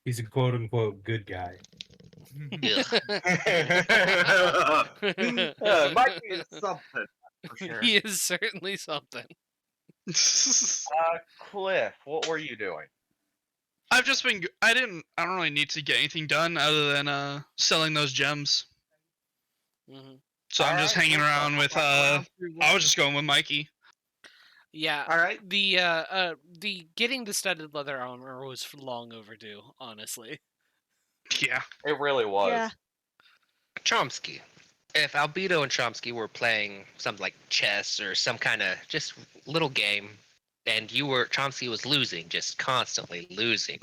He's a quote unquote good guy. Ugh. Mikey is something, for sure. He is certainly something. Cliff, what were you doing? I've just been. I don't really need to get anything done other than selling those gems. Hmm So I'm just hanging around with. I was just going with Mikey. Yeah. All right. The getting the studded leather armor was long overdue, honestly. Yeah. It really was. Yeah. Chomsky. If Albedo and Chomsky were playing something like chess or some kind of just little game, and Chomsky was losing, just constantly losing,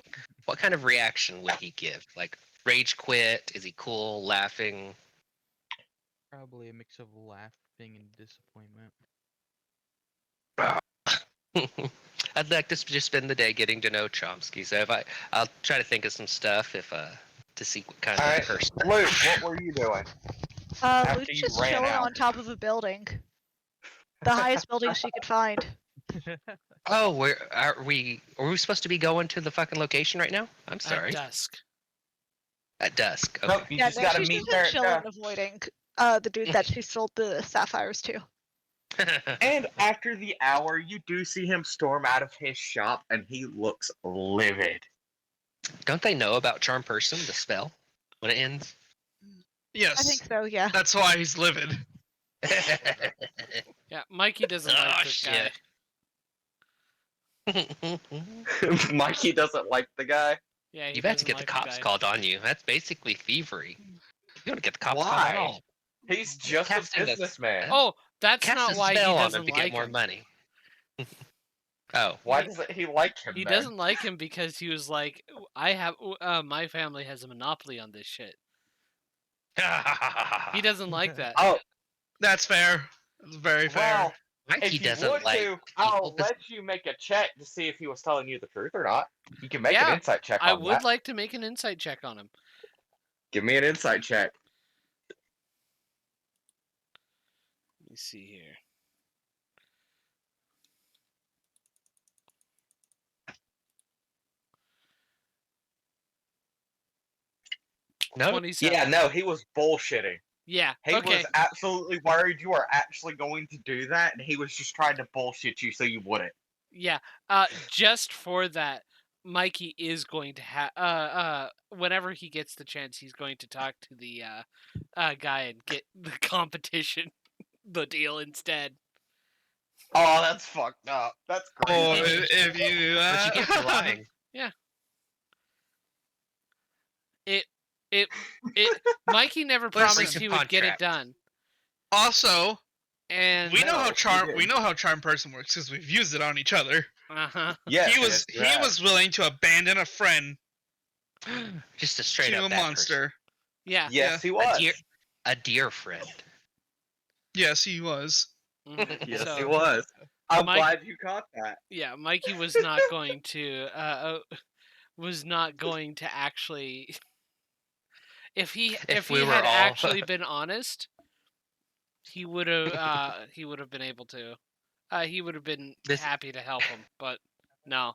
what kind of reaction would he give? Like rage quit? Is he cool, laughing? Probably a mix of laughing and disappointment. I'd like to just spend the day getting to know Chomsky. So I'll try to think of some stuff to see what kind All of right. person. Luke, what were you doing? After Luke's you just ran chilling out. on top of a building. The highest building she could find. Oh, are we supposed to be going to the fucking location right now? I'm sorry. At dusk. At dusk. Okay. Nope, you just gotta she's meet just there been at chilling, dusk. avoiding the dude that she sold the sapphires to. And after the hour, you do see him storm out of his shop, and he looks livid. Don't they know about Charm Person, the spell, when it ends? Yes. I think so, yeah. That's why he's livid. Yeah, Mikey doesn't Oh, like this guy. shit. Mikey doesn't like the guy. Yeah, he You've had to doesn't get like the cops guy. called on you. That's basically thievery. You don't get the cops called Why? at all. He's just Casting a the- businessman. Oh, that's Cast not a why he spell on doesn't him to like get more him. money. Oh. Why doesn't he like him? He then? doesn't like him because he was like, my family has a monopoly on this shit. He doesn't like that. Oh, That's fair. That's very fair. well, Mikey if you doesn't would like to, I'll people 'cause- let you make a check to see if he was telling you the truth or not. You can make Yeah, an insight check I on would that. like to make an insight check on him. Give me an insight check. Let me see here. No. 27. Yeah, no, he was bullshitting. Yeah. He Okay. was absolutely worried you were actually going to do that, and he was just trying to bullshit you so you wouldn't. Yeah. Just for that, Mikey is going to have whenever he gets the chance, he's going to talk to the guy and get the competition the deal instead. Oh, that's fucked up. That's Oh, crazy. if you do that. But you get for lying. Mikey never Listen, promised he would get it contract. done. Also, And we know No, how he charm didn't. we know how charm person works because we've used it on each other. Uh-huh. Yes, he yes, was you he have. was willing to abandon a friend Just a straight to up a bad monster. Yeah. Yes, he person. was. A dear friend. Yes, he was. Yes, he So was. I'm Mike, glad you caught that. yeah, Mikey was not going to actually if If he we were had all actually been honest, he would have been able to. He would have been this happy to help him, but no.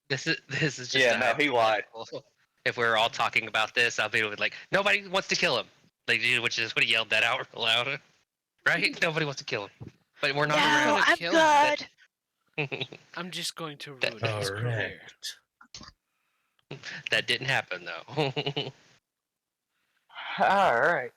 this is just Yeah, a no, he lied. hypothetical. If we were all talking about this, I'll be like, nobody wants to kill him. Like, which is when he yelled that out loud, right? Nobody wants to kill him, but we're not I'm No, gonna I'm kill good. around. I'm just going to ruin That- his career. That didn't happen though. All right.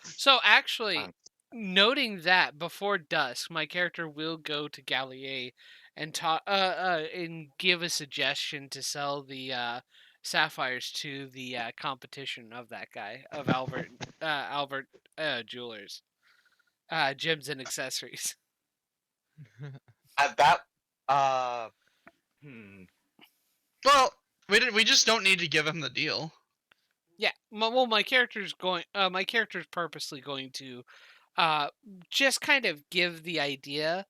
So actually, Um, noting that before dusk, my character will go to Gallier and talk and give a suggestion to sell the sapphires to the competition of that guy of Albert Jewelers, gems and accessories. At that, hmm. Well, we just don't need to give him the deal. Yeah, my character's going. My character's purposely going to, just kind of give the idea,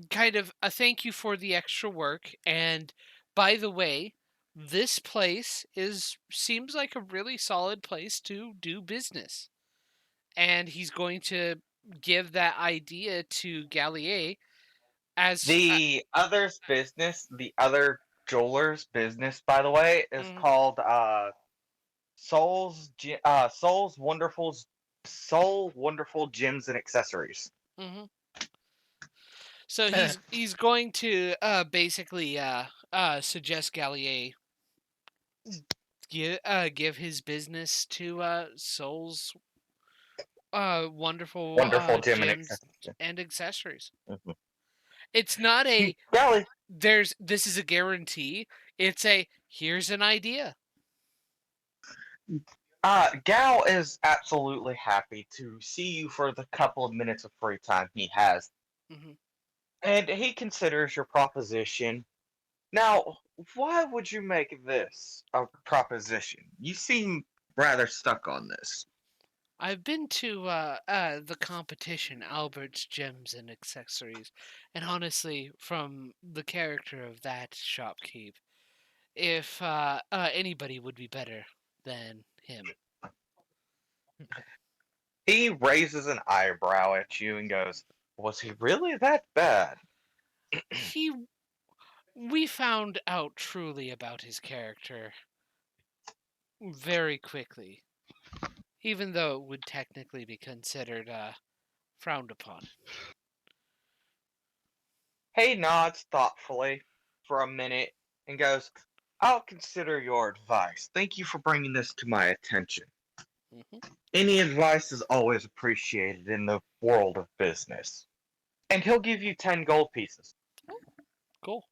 kind of a thank you for the extra work. And by the way, this place seems like a really solid place to do business. And he's going to give that idea to Gallier as The the other jeweler's business, by the way, is Mhm. called Soul Wonderful Gems and Accessories. Mhm. So he's going to basically suggest Gallier give his business to Soul's wonderful Wonderful Gem and gems Accessories. and accessories. Mhm. It's not a Golly, this is a guarantee. It's a here's an idea. Gal is absolutely happy to see you for the couple of minutes of free time he has, Mhm. and he considers your proposition. Now, why would you make this a proposition? You seem rather stuck on this. I've been to the competition, Albert's Gems and Accessories, and honestly, from the character of that shopkeep, if anybody would be better than him. He raises an eyebrow at you and goes, "Was he really that bad?" We found out truly about his character very quickly, even though it would technically be considered frowned upon. He nods thoughtfully for a minute and goes, "I'll consider your advice. Thank you for bringing this to my attention. Hmm. Any advice is always appreciated in the world of business." And he'll give you 10 gold pieces. Cool.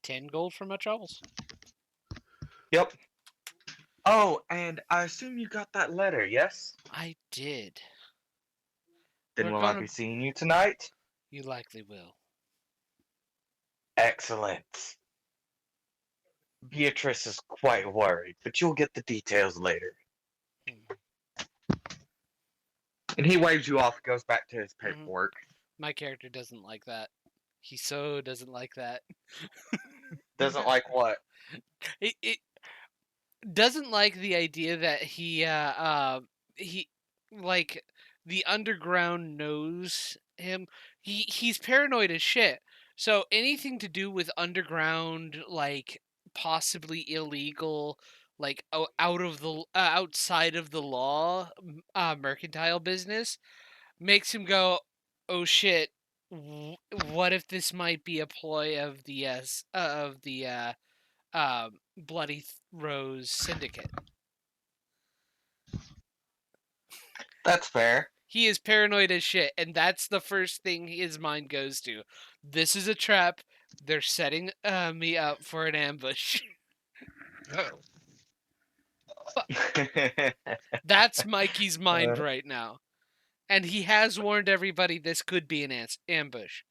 10 gold for my troubles. Yep. Oh, and I assume you got that letter, yes? I did. Then We're will I gonna- be seeing you tonight? You likely will. Excellent. Beatrice is quite worried, but you'll get the details later. And he waves you off, goes back to his paperwork. My character doesn't like that. He so doesn't like that. Doesn't like what? It doesn't like the idea that he like the underground knows him. He's paranoid as shit. So anything to do with underground, like possibly illegal, like out of the outside of the law, mercantile business, makes him go, "Oh shit! What if this might be a ploy of the Bloody Rose Syndicate?" That's fair. He is paranoid as shit, and that's the first thing his mind goes to. This is a trap. They're setting me up for an ambush. Oh. That's Mikey's mind right now. And he has warned everybody this could be an ambush.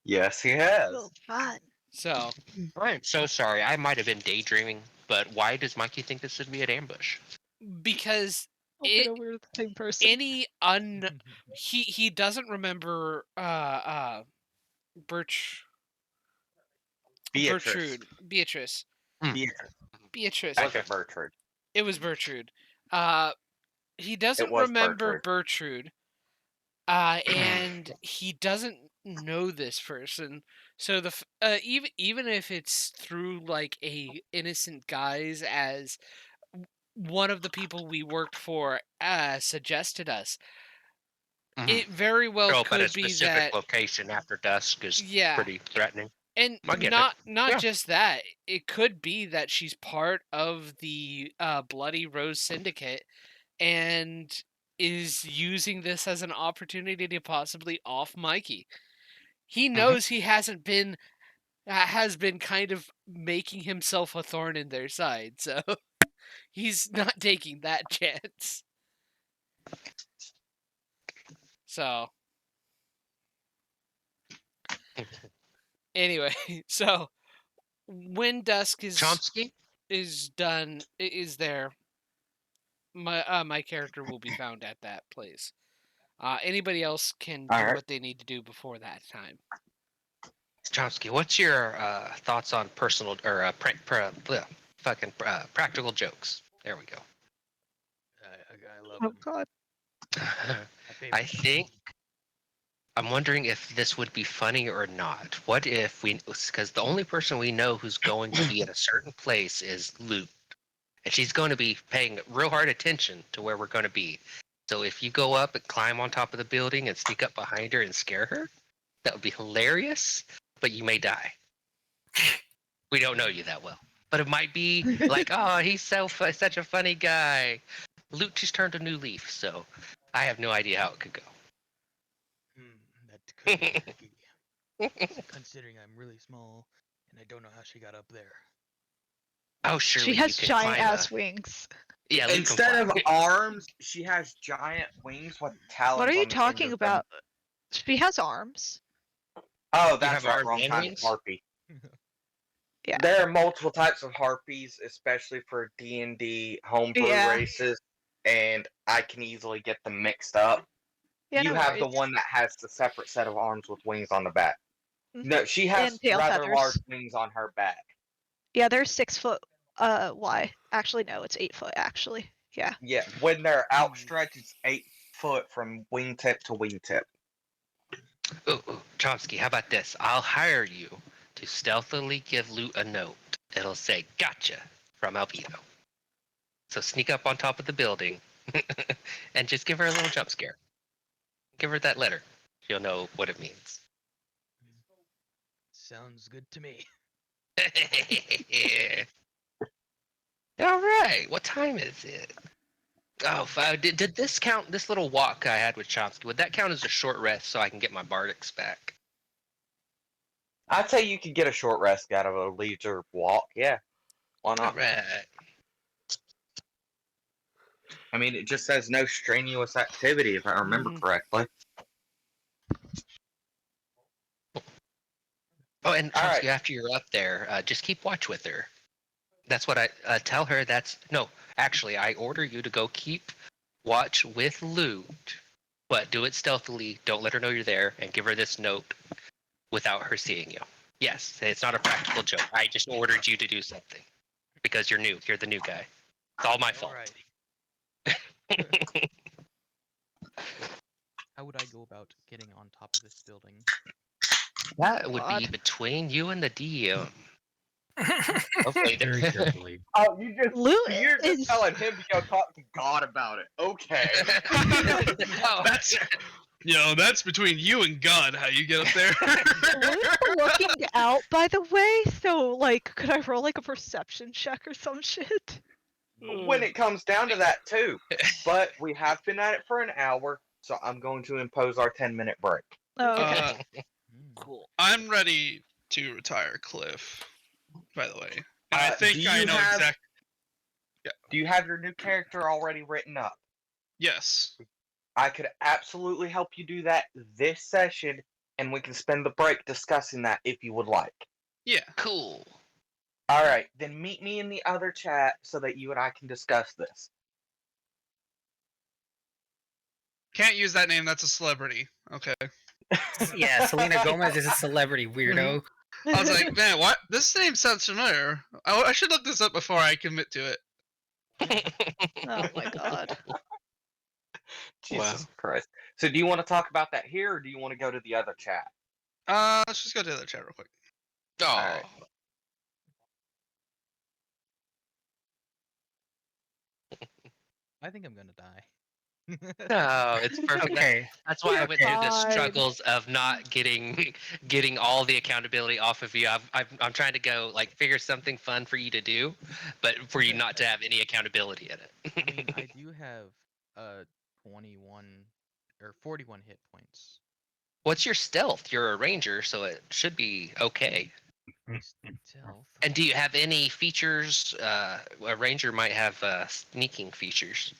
Yes, he has. Oh, fun. So, I'm so sorry. I might have been daydreaming, but why does Mikey think this would be an ambush? because It, we're the same person. he doesn't remember Beatrice. Beatrice. Beatrice. Wasn't Bertrude. It was Bertrude. He doesn't was remember Bertrude. And he doesn't know this person. So even if it's through like a innocent guise, as one of the people we worked for suggested us, it very well Oh, but a could be specific that location after dusk is pretty threatening. And I get not Yeah. just that, it could be that she's part of the Bloody Rose Syndicate and is using this as an opportunity to possibly off Mikey. He knows he has been kind of making himself a thorn in their side, so he's not taking that chance. So anyway, so when dusk Chomsky? is done, is there, my character will be found at that place. Anybody else can do what they need to do before that time. Chomsky, what's your thoughts on personal or practical jokes? There we go. I love Oh them. God. I think I'm wondering if this would be funny or not. What if because the only person we know who's going to be at a certain place is Luke, and she's going to be paying real hard attention to where we're going to be. So if you go up and climb on top of the building and sneak up behind her and scare her, that would be hilarious, but you may die. We don't know you that well. But it might be like, oh, he's such a funny guy. Luke just turned a new leaf, so I have no idea how it could go. That could be tricky. Considering I'm really small and I don't know how she got up there. Oh, surely She has you can giant climb ass wings. Yeah, Luke Instead can of fly. arms, she has giant wings with talons. What are on you the talking ends of them. about? She has arms. Oh, that's have right. arms Wrong and type wings? of harpy. Yeah. There are multiple types of harpies, especially for D&D homebrew races, and I can easily get them mixed up. Yeah, You no have the worries. one that has the separate set of arms with wings on the back. No, she has And tail rather feathers. large wings on her back. Yeah, they're 6 foot wide. Actually, no, it's 8 foot. Actually, yeah. Yeah, when they're outstretched, it's 8 foot from wingtip to wingtip. Ooh, Chomsky, how about this? I'll hire you to stealthily give Luke a note. It'll say, "Gotcha," from Albedo. So sneak up on top of the building and just give her a little jump scare. Give her that letter. She'll know what it means. Sounds good to me. All right, what time is it? Oh, did this count, this little walk I had with Chomsky, would that count as a short rest so I can get my Bardics back? I'd say you could get a short rest out of a leisure walk, yeah. Why not? Alright. I mean, it just says no strenuous activity, if I remember correctly. Oh, and Chomsky, Alright. after you're up there, just keep watch with her. That's what I tell her. Actually, I order you to go keep watch with Loot, but do it stealthily. Don't let her know you're there, and give her this note without her seeing you. Yes, it's not a practical joke. I just ordered you to do something because you're new. You're the new guy. It's all my fault. How would I go about getting on top of this building? That would be between you and the DM. Hopefully, Very carefully. Oh, You're just telling him to go talk to God about it. Okay. That's between you and God how you get up there. Luke's looking out, by the way. So, like, could I roll like a perception check or some shit? When it comes down to that, too. But we have been at it for an hour, so I'm going to impose our 10-minute break. Oh, okay. Cool. I'm ready to retire Cliff, by the way. And I Do think you I know have- exactly. Yeah. Do you have your new character already written up? Yes. I could absolutely help you do that this session, and we can spend the break discussing that if you would like. Yeah. Cool. All right, then meet me in the other chat so that you and I can discuss this. Can't use that name. That's a celebrity. Okay. Yeah, Selena Gomez is a celebrity weirdo. I was like, man, what? This name sounds familiar. I should look this up before I commit to it. Oh my god. Jesus Christ. So do you want to talk about that here, or do you want to go to the other chat? Let's just go to the other chat real quick. Oh. Alright. I think I'm gonna die. No, it's perfect. Okay. That's why I went through the Fine. struggles of not getting all the accountability off of you. I'm trying to go like figure something fun for you to do, but for you not to have any accountability in I mean, it. I do have 21 or 41 hit points. What's your stealth? You're a ranger, so it should be okay. Stealth. And do you have any features? A ranger might have sneaking features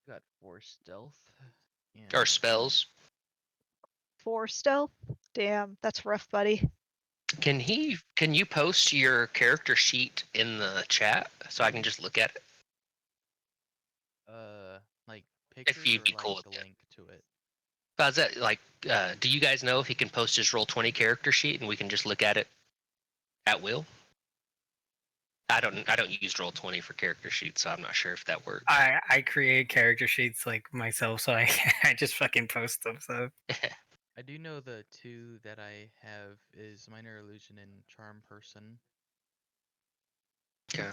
Got 4 stealth. or and- spells. 4 stealth? Damn, that's rough, buddy. Can you post your character sheet in the chat so I can just look at it? Like pictures you'd or be like cool with the it. link to it. How's that like? Do you guys know if he can post his Roll20 character sheet and we can just look at it at will? I don't use Roll20 for character sheets, so I'm not sure if that works. I create character sheets like myself, so I I just fucking post them. So I do know the 2 that I have is Minor Illusion and Charm Person. Okay.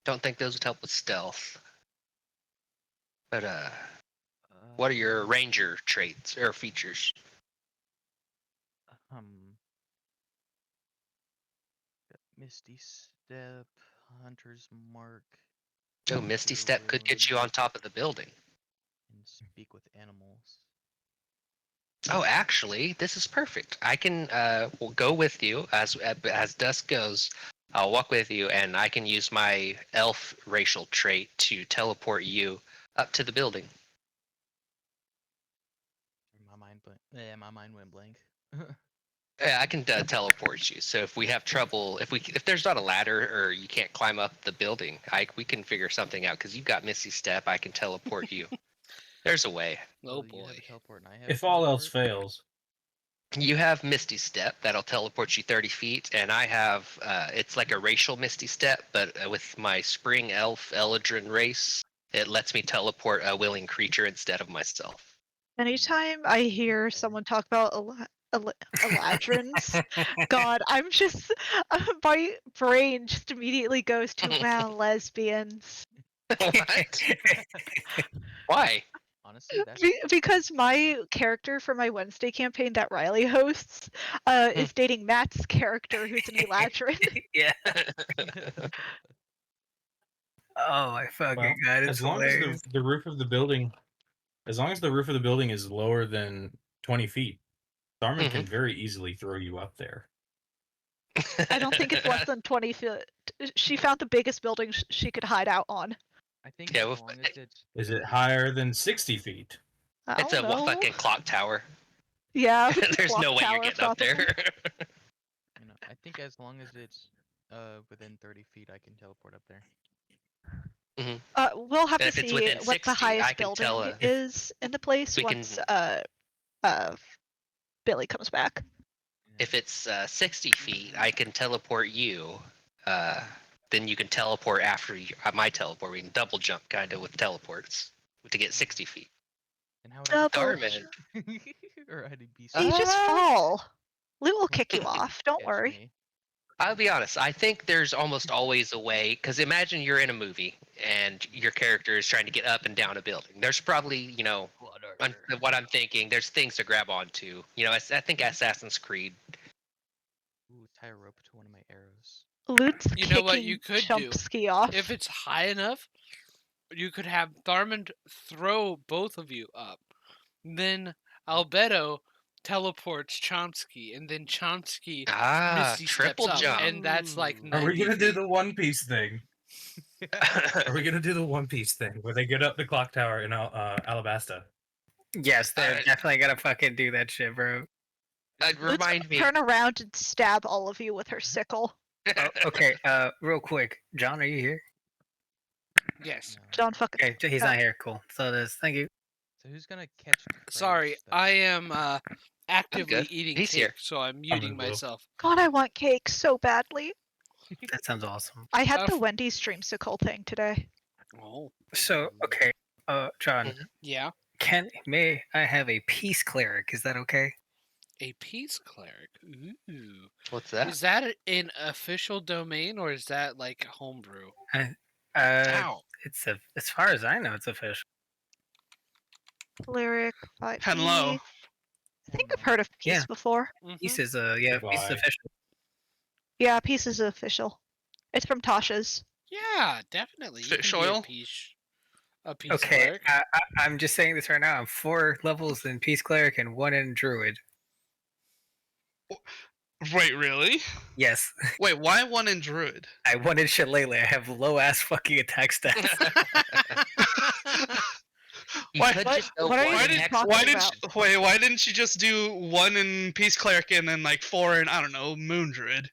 Don't think those would help with stealth. But what are your ranger traits or features? Got Misty Step, Hunter's Mark, Oh, Misty Cure Step could get you on Wounds, top of the building. and Speak with Animals. Oh, actually, this is perfect. I can will go with you as dusk goes. I'll walk with you, and I can use my elf racial trait to teleport you up to the building. My mind went blank. Yeah, I can teleport you. So if we have trouble, if there's not a ladder or you can't climb up the building, we can figure something out. Because you've got Misty Step, I can teleport you. There's a way. Oh Well, you have boy. a teleport and I have If a all else teleport? fails, You have Misty Step that'll teleport you 30 feet, and I have it's like a racial Misty Step, but with my Spring Elf Eladrin race, it lets me teleport a willing creature instead of myself. Anytime I hear someone talk about Eladrins, God, I'm just my brain just immediately goes to wow, lesbians. What? Why? Honestly, that's Because my character for my Wednesday campaign that Riley hosts is dating Matt's character who's an Eladrin. yeah. Oh my fucking well, god! It's as long hilarious. as the roof of the building, as long as the roof of the building is lower than 20 feet, Tharman can very easily throw you up there. I don't think it's less than 20 feet. She found the biggest building she could hide out on. I think Yeah, as well, long as it's Is it higher than 60 feet? I It's a don't know. fucking clock tower. Yeah. There's clock no way you're tower, getting up there. you know, I think as long as it's within 30 feet, I can teleport up there. We'll have And to if it's see within what 60, the highest I can building tell, is in the place we once can- Billy comes back. If it's 60 feet, I can teleport you. Then you can teleport after my teleport. We can double jump kind of with teleports to get 60 feet. And how would I Double Darn it. or I'd be You just Ah. fall. Lou will kick you off. Don't catch worry. me. I'll be honest. I think there's almost always a way. Because imagine you're in a movie and your character is trying to get up and down a building. There's probably, what I'm thinking. There's things to grab onto. I think Assassin's Creed. Ooh, tie a rope to one of my arrows. Luke's You know what you kicking could do? Chumpsky off. If it's high enough, you could have Tharmand throw both of you up. Then Albedo teleports Chomsky, and then Chomsky Misty Triple steps up, jump. and that's like Ooh. Are we 90 gonna do feet. the One Piece thing? Are we gonna do the One Piece thing where they get up the clock tower in Alabasta? Yes, they're Alright. definitely gonna fucking do that shit, bro. Remind me. Turn around and stab all of you with her sickle. Oh, okay, real quick, John, are you here? Yes. No. John fucking. Okay, he's Oh. not here. Cool. So this, thank you. So who's gonna catch? Sorry, Kratos, then? I am actively good. eating He's cake, here. so I'm muting in blue. myself. God, I want cake so badly. That sounds awesome. I had the F- Wendy's dreamsicle thing today. Oh. So, okay, John, Mhm. Yeah. may I have a peace cleric? Is that okay? A peace cleric. Ooh. What's that? Is that an official domain or is that like homebrew? Ow. It's as far as I know, it's official. Cleric 5e. Hello. I think I've heard of Peace Yeah. before. Mhm. Peace is peace is Why? official. Yeah, Peace is official. It's from Tasha's. Yeah, definitely. You Fish can be oil? a peace Okay, cleric. I'm just saying this right now. I'm 4 levels in peace cleric and 1 in druid. Wait, really? Yes, Wait, why one in druid? I wanted shillelagh. I have low ass fucking attack stats. You Why- could what- just go what are for you Why an did extra- talking why did about? why didn't you just do one in peace cleric and then like 4 in I don't know moon druid?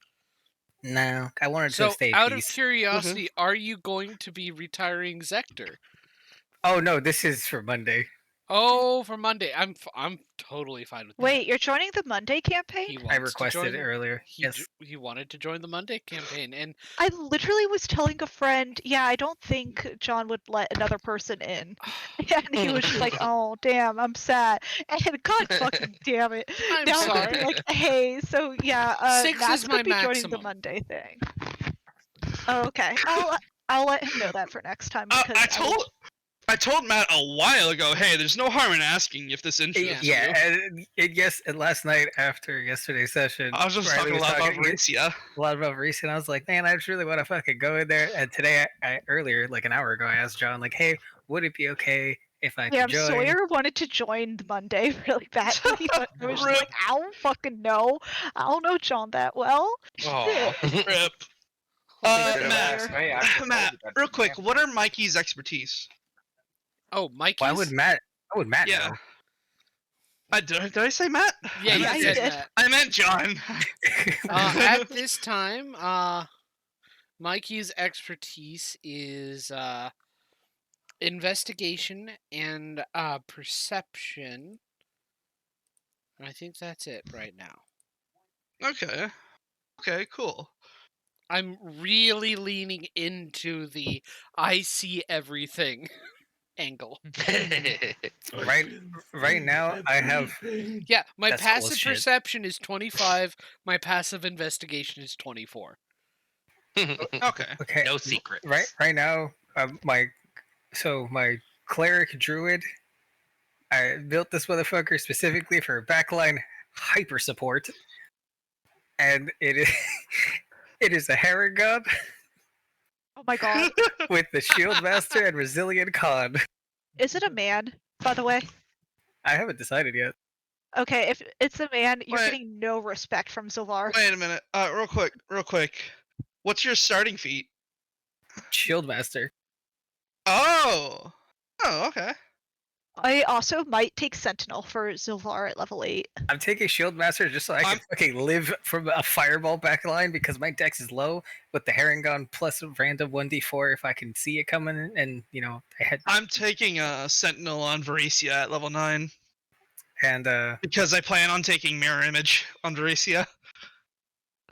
No, I wanted So, to stay out of peace. curiosity, are you going to be retiring Zector? Oh no, this is for Monday. Oh, for Monday. I'm totally fine with that. Wait, you're joining the Monday campaign? He I wants to requested join it earlier. Yes. He wanted to join the Monday campaign, and I literally was telling a friend, yeah, I don't think John would let another person in. And he was just like, oh, damn, I'm sad. And god fucking damn it. I'm now I'm gonna be sorry. like, hey, so yeah, 6 Matt's is gonna my be joining the maximum. Monday thing. Oh, okay. I'll let him know that for next time because I told Matt a while ago, hey, there's no harm in asking if this interests you. And last night after yesterday's session, I was just Riley talking a was lot about talking Valencia. a lot about Reese, and I was like, man, I just really want to fucking go in there. And today, I earlier, like an hour ago, I asked John, like, hey, would it be okay if I yeah, could join? Sawyer wanted to join the Monday really badly, but I was just like, I don't fucking know. I don't know John that well. Aw. Shit. Rip. Listen, Matt, real quick, what are Mikey's expertise? Oh, Mikey's. Why would Matt Yeah. know? Did I say Matt? Yeah, Yeah, you you said did. that. I meant John. At this time, Mikey's expertise is investigation and perception. I think that's it right now. Okay. Okay, cool. I'm really leaning into the I see everything angle. Right now, I have Yeah, my That's passive bullshit. perception is 25, my passive investigation is 24. Okay. No secrets. right now, my cleric druid. I built this motherfucker specifically for backline hyper support, and it is it is a Heron god Oh my god. with the shield master and resilient con. Is it a man, by the way? I haven't decided yet. Okay, if it's a man, you're Wait. getting no respect from Zilvar. Wait a minute. Real quick. What's your starting feat? Shield master. Oh, okay. I also might take Sentinel for Zilvar at level 8. I'm taking shield master just so I can fucking live from a fireball backline because my dex is low with the Heron gun plus a random 1d4 if I can see it coming, and I'm taking a Sentinel on Valencia at level 9 and because I plan on taking Mirror Image on Valencia.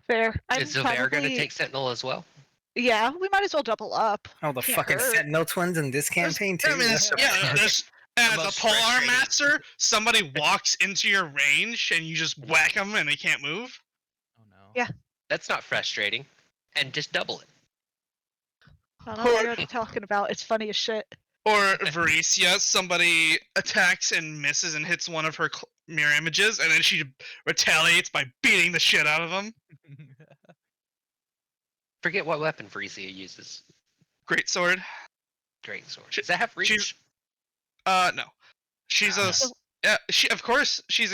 Fair. Is Zovair going to take Sentinel as well? Yeah, we might as well double up. oh, the Can't fucking hurt. Sentinel twins in this campaign too. I mean, and The as most a polearm frustrating- master, somebody walks into your range and you just whack them and they can't move. Oh no. Yeah. That's not frustrating. And just double it. I don't know what you're talking about. It's funny as shit. Or Valencia, somebody attacks and misses and hits one of her mirror images, and then she retaliates by beating the shit out of them. Forget what weapon Vreesia uses. Great sword. Great sword. Does that have reach? No. She's a yeah. She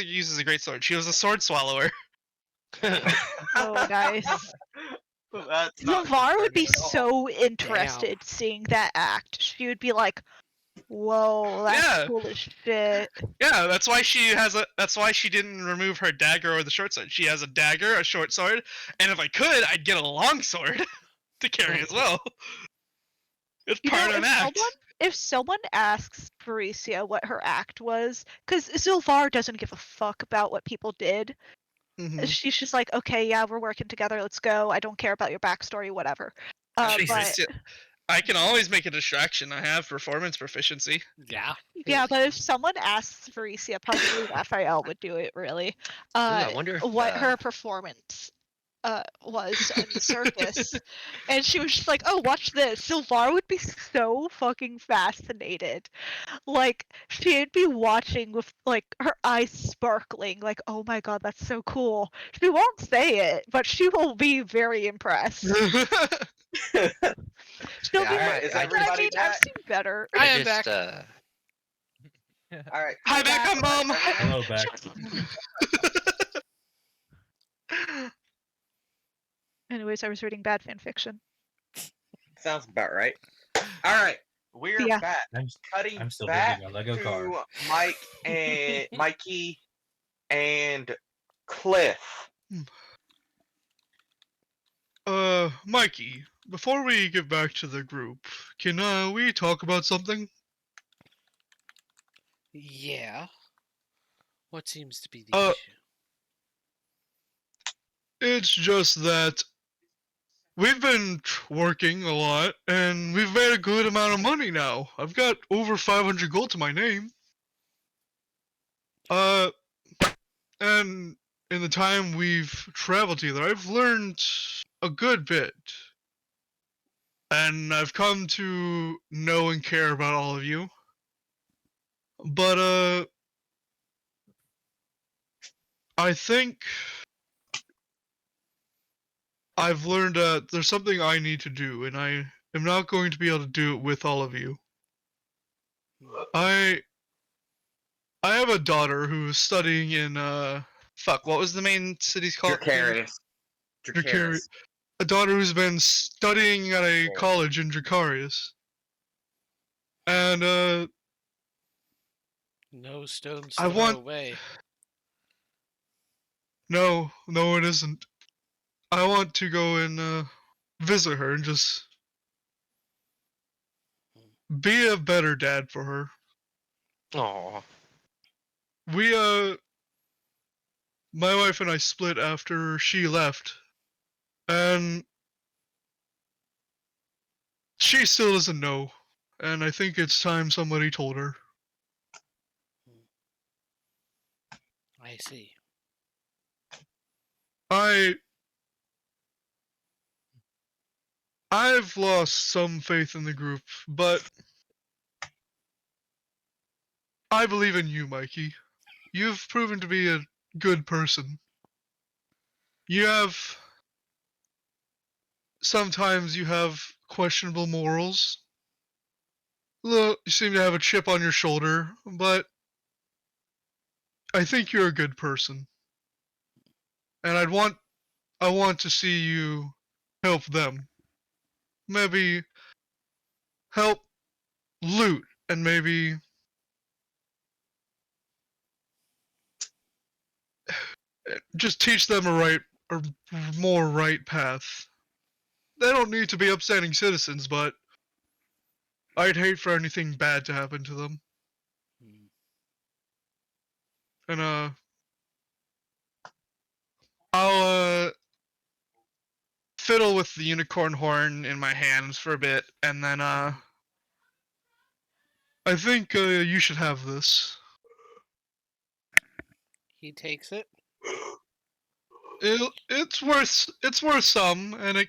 uses a great sword. She was a sword swallower. Oh, nice. That's not Zilvar would be concerning at all. so interested seeing that act. She would be like, Whoa, that's Yeah. cool as shit. Yeah, that's why she didn't remove her dagger or the short sword. She has a dagger, a short sword, and if I could, I'd get a long sword to carry as well. It's You part know, of an act. if someone asks Borislav what her act was, because Sylvar doesn't give a fuck about what people did. Mhm. She's just like, okay, yeah, we're working together. Let's go. I don't care about your backstory, whatever. But I can always make a distraction. I have performance proficiency. Yeah. yeah, but if someone asks Borislav, probably Raphael would do it. Really, I wonder if what her performance was on the surface, and she was just like, "Oh, watch this." Sylvar would be so fucking fascinated. Like she'd be watching with like her eyes sparkling, like, "Oh my god, that's so cool." She won't say it, but she will be very impressed. She'll be Yeah, like, is "I everybody mean, I've back? seen better." I am back. All right. Hi, back back. on mom. Hello, back. Anyways, I was reading bad fan fiction. Sounds about right. All right, we're Yeah. back. Cutting I'm still back building my Lego to car. Mike and Mikey and Cliff. Mikey, before we get back to the group, can we talk about something? Yeah. What seems to be the issue? It's just that we've been working a lot, and we've made a good amount of money now. I've got over 500 gold to my name. And in the time we've traveled together, I've learned a good bit. And I've come to know and care about all of you. But, I think I've learned that there's something I need to do, and I am not going to be able to do it with all of you. I have a daughter who's studying in what was the main city's called? Dracarys. Dracarys. A daughter who's been studying at a college in Dracarys. And No stones I throw want- away. no, it isn't. I want to go and visit her and just be a better dad for her. Aw. We my wife and I split after she left, and she still doesn't know, and I think it's time somebody told her. I see. I've lost some faith in the group, but I believe in you, Mikey. You've proven to be a good person. Sometimes you have questionable morals. You seem to have a chip on your shoulder, but I think you're a good person. And I want to see you help them. Maybe help loot and maybe just teach them a more right path. They don't need to be upstanding citizens, but I'd hate for anything bad to happen to them. And I'll fiddle with the unicorn horn in my hands for a bit, and then I think you should have this. He takes it. It's worth some, and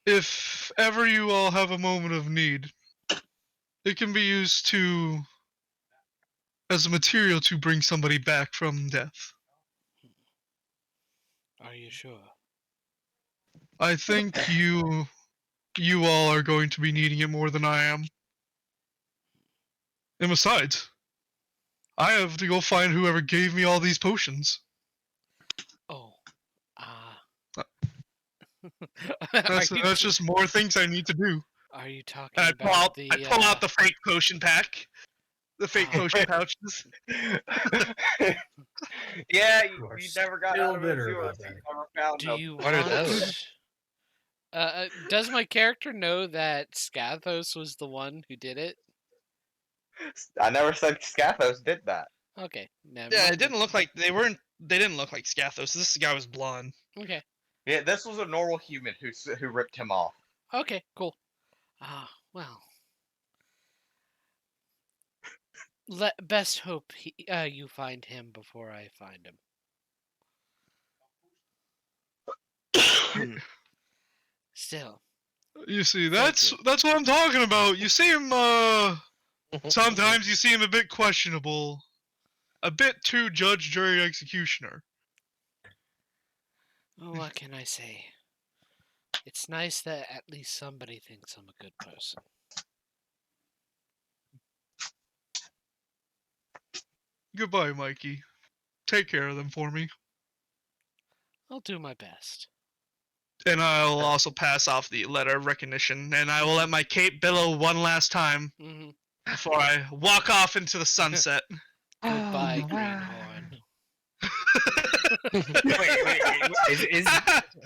if ever you all have a moment of need, it can be used as a material to bring somebody back from death. Are you sure? I think you all are going to be needing it more than I am. And besides, I have to go find whoever gave me all these potions. Oh. That's just more things I need to do. Are you talking And I about the? I pull out the fake potion pack, the fake Oh. potion pouches. Yeah, You are you never got still out of bitter yours. about You that. never found Do them. you What are want? those? Does my character know that Scathos was the one who did it? I never said Scathos did that. Okay, never Yeah, mind it didn't look like they didn't look like Scathos. This guy was blonde. then. Okay, Yeah, this was a normal human who ripped him off. okay, cool. Well. Best hope you find him before I find him. Still, You see, Thank that's you. that's what I'm talking about. You see him. Sometimes you see him a bit questionable, a bit too judge, jury, executioner. oh, what can I say? It's nice that at least somebody thinks I'm a good person. Goodbye, Mikey. Take care of them for me. I'll do my best. And I'll also pass off the letter of recognition, and I will let my cape billow one last time Hmm before I walk off into the sunset. Goodbye, Oh, wow. Greenhorn. Wait.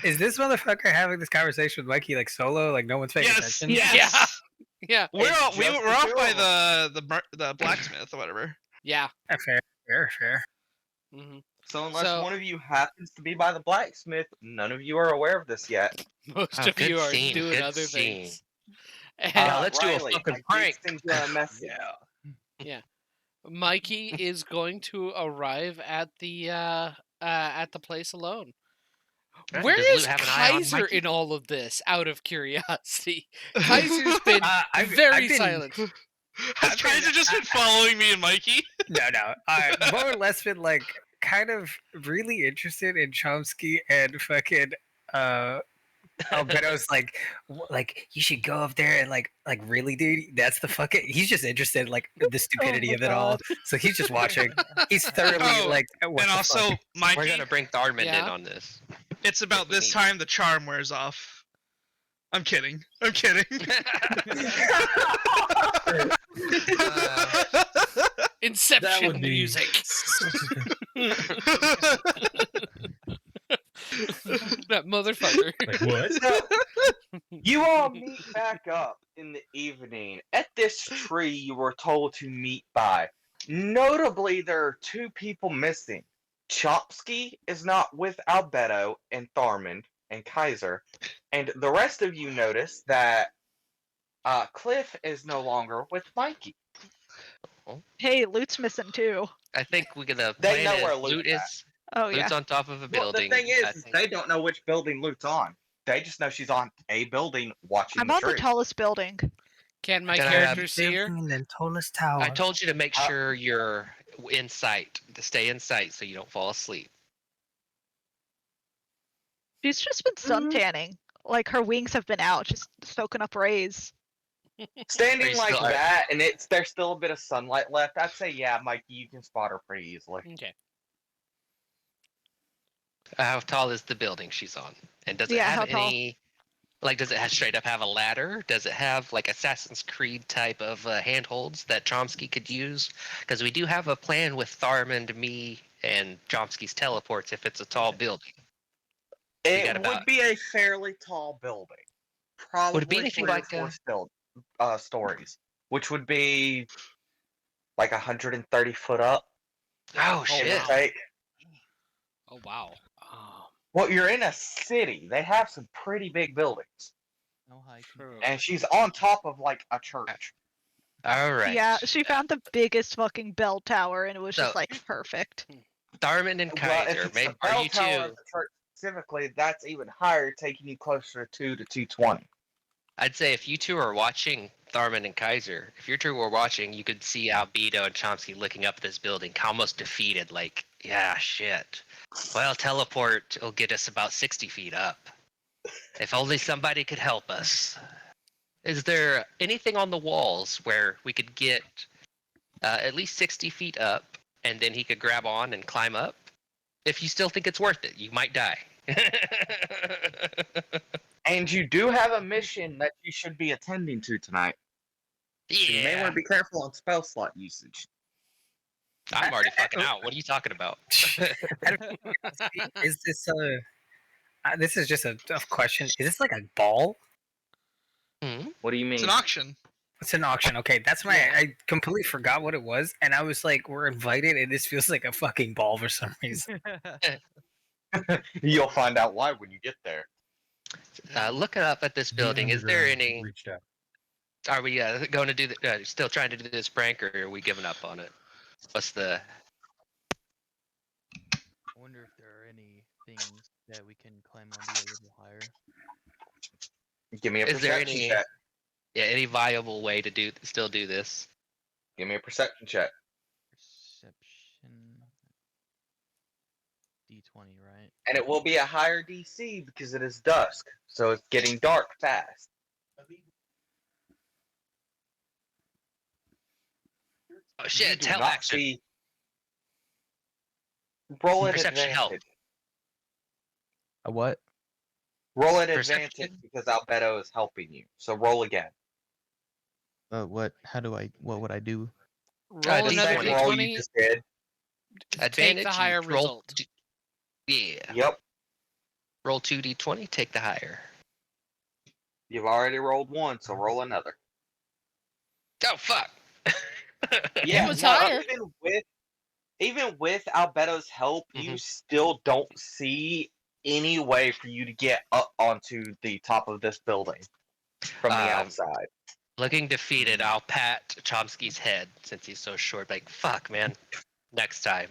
Is this motherfucker having this conversation with Mikey like solo? Like no one's paying Yes, attention? yes. Yeah, We're It's off, just we're the off two by of the blacksmith or whatever. yeah. Fair. hmm So unless So- one of you happens to be by the blacksmith, none of you are aware of this yet. Most Oh, of you good are scene, doing good other scene. things. And Yeah, let's do a Riley, fucking I did prank. send you a message. Mikey is going to arrive at the place alone. Right, Where does Lou is have an eye on Kaiser Mikey? in all of this? Out of curiosity, Kaiser's been I've very been- silent. Has Kaiser just been following me and Mikey? No. I've more or less been like kind of really interested in Chomsky and fucking Albedo's like you should go up there and like really, dude. That's the fucking. He's just interested in like the stupidity my of it all. So he's just watching. He's thoroughly Oh, like. What And the also, fuck? Mikey, We're gonna bring Tharman in Yeah? on this. it's about we this need. time the charm wears off. I'm kidding. Inception would be- music. That motherfucker. Like what? So, you all meet back up in the evening at this tree you were told to meet by. Notably, there are two people missing. Chomsky is not with Albedo and Tharman and Kaiser, and the rest of you notice that Cliff is no longer with Mikey. Hey, loot's missing too. I think we're gonna They plan know it. where Luke's Loot at. is Oh yeah. Loot's on top of a Well, the building. thing I is think. they don't know which building Luke's on. They just know she's on a building watching I'm the on tree. the tallest building. Can my Can I character see her? In the tallest tower. I told you to make sure you're in sight, to stay in sight so you don't fall asleep. She's just been sun Mhm. tanning. Like her wings have been out, just soaking up rays. Standing Pretty like still- that, and there's still a bit of sunlight left. I'd say, yeah, Mikey, you can spot her pretty easily. Okay. How tall is the building she's on? And does it Yeah, have how tall? any? Like, does it have straight up have a ladder? Does it have like Assassin's Creed type of handholds that Chomsky could use? Because we do have a plan with Tharman, me, and Chomsky's teleports if it's a tall building. It got would about- be a fairly tall building. Probably Would it be anything 3 or like 4 stories, which would be like 130 foot up. Oh give or shit! take. Oh wow. Well, you're in a city. They have some pretty big buildings. No hiking. True. And she's on top of like a church. All right. Yeah, she found the biggest fucking bell tower and it was just So- like perfect. Tharman and Well, if Kaiser, it's maybe the are bell you tower two? of the church specifically, that's even higher, taking you closer to 220. I'd say if you two are watching Tharman and Kaiser, if you two were watching, you could see Albedo and Chomsky looking up at this building, almost defeated. Like, yeah, shit. Well, teleport will get us about 60 feet up. If only somebody could help us. Is there anything on the walls where we could get at least 60 feet up, and then he could grab on and climb up? If you still think it's worth it, you might die. And you do have a mission that you should be attending to tonight. So you may Yeah. want to be careful on spell slot usage. I'm already fucking out. What are you talking about? Is this this is just a question. Is this like a ball? Hmm? What do you It's mean? an auction. It's an auction. Okay, that's my. I completely forgot what it was, and I was like, "We're invited," and this feels like a fucking ball for some reason. You'll find out why when you get there. Looking up at this The building, is there underground any? reached out. Are we going to do still trying to do this prank, or are we giving up on it? What's the? I wonder if there are any things that we can climb onto a little higher. Give me a Is there perception any? check. Yeah, any viable way to still do this? Give me a perception check. Perception. D20, right? And it will be a higher DC because it is dusk. So it's getting dark fast. Oh You shit! do Tell not action. see- Roll at Perception advantage. help. A what? Roll at Perception? advantage because Albedo is helping you. So roll again. What? How do I? What would I do? Roll the another same roll you d20. just did. Advantage. Take the you higher roll result. Yeah. Yep. Roll 2d20. Take the higher. You've already rolled one, so roll another. Oh fuck! Yeah, was no, higher. even with Albedo's help, you still don't see any way for you to get up onto the top of this building from the outside. Looking defeated, I'll pat Chomsky's head since he's so short. Like, fuck, man. Next time.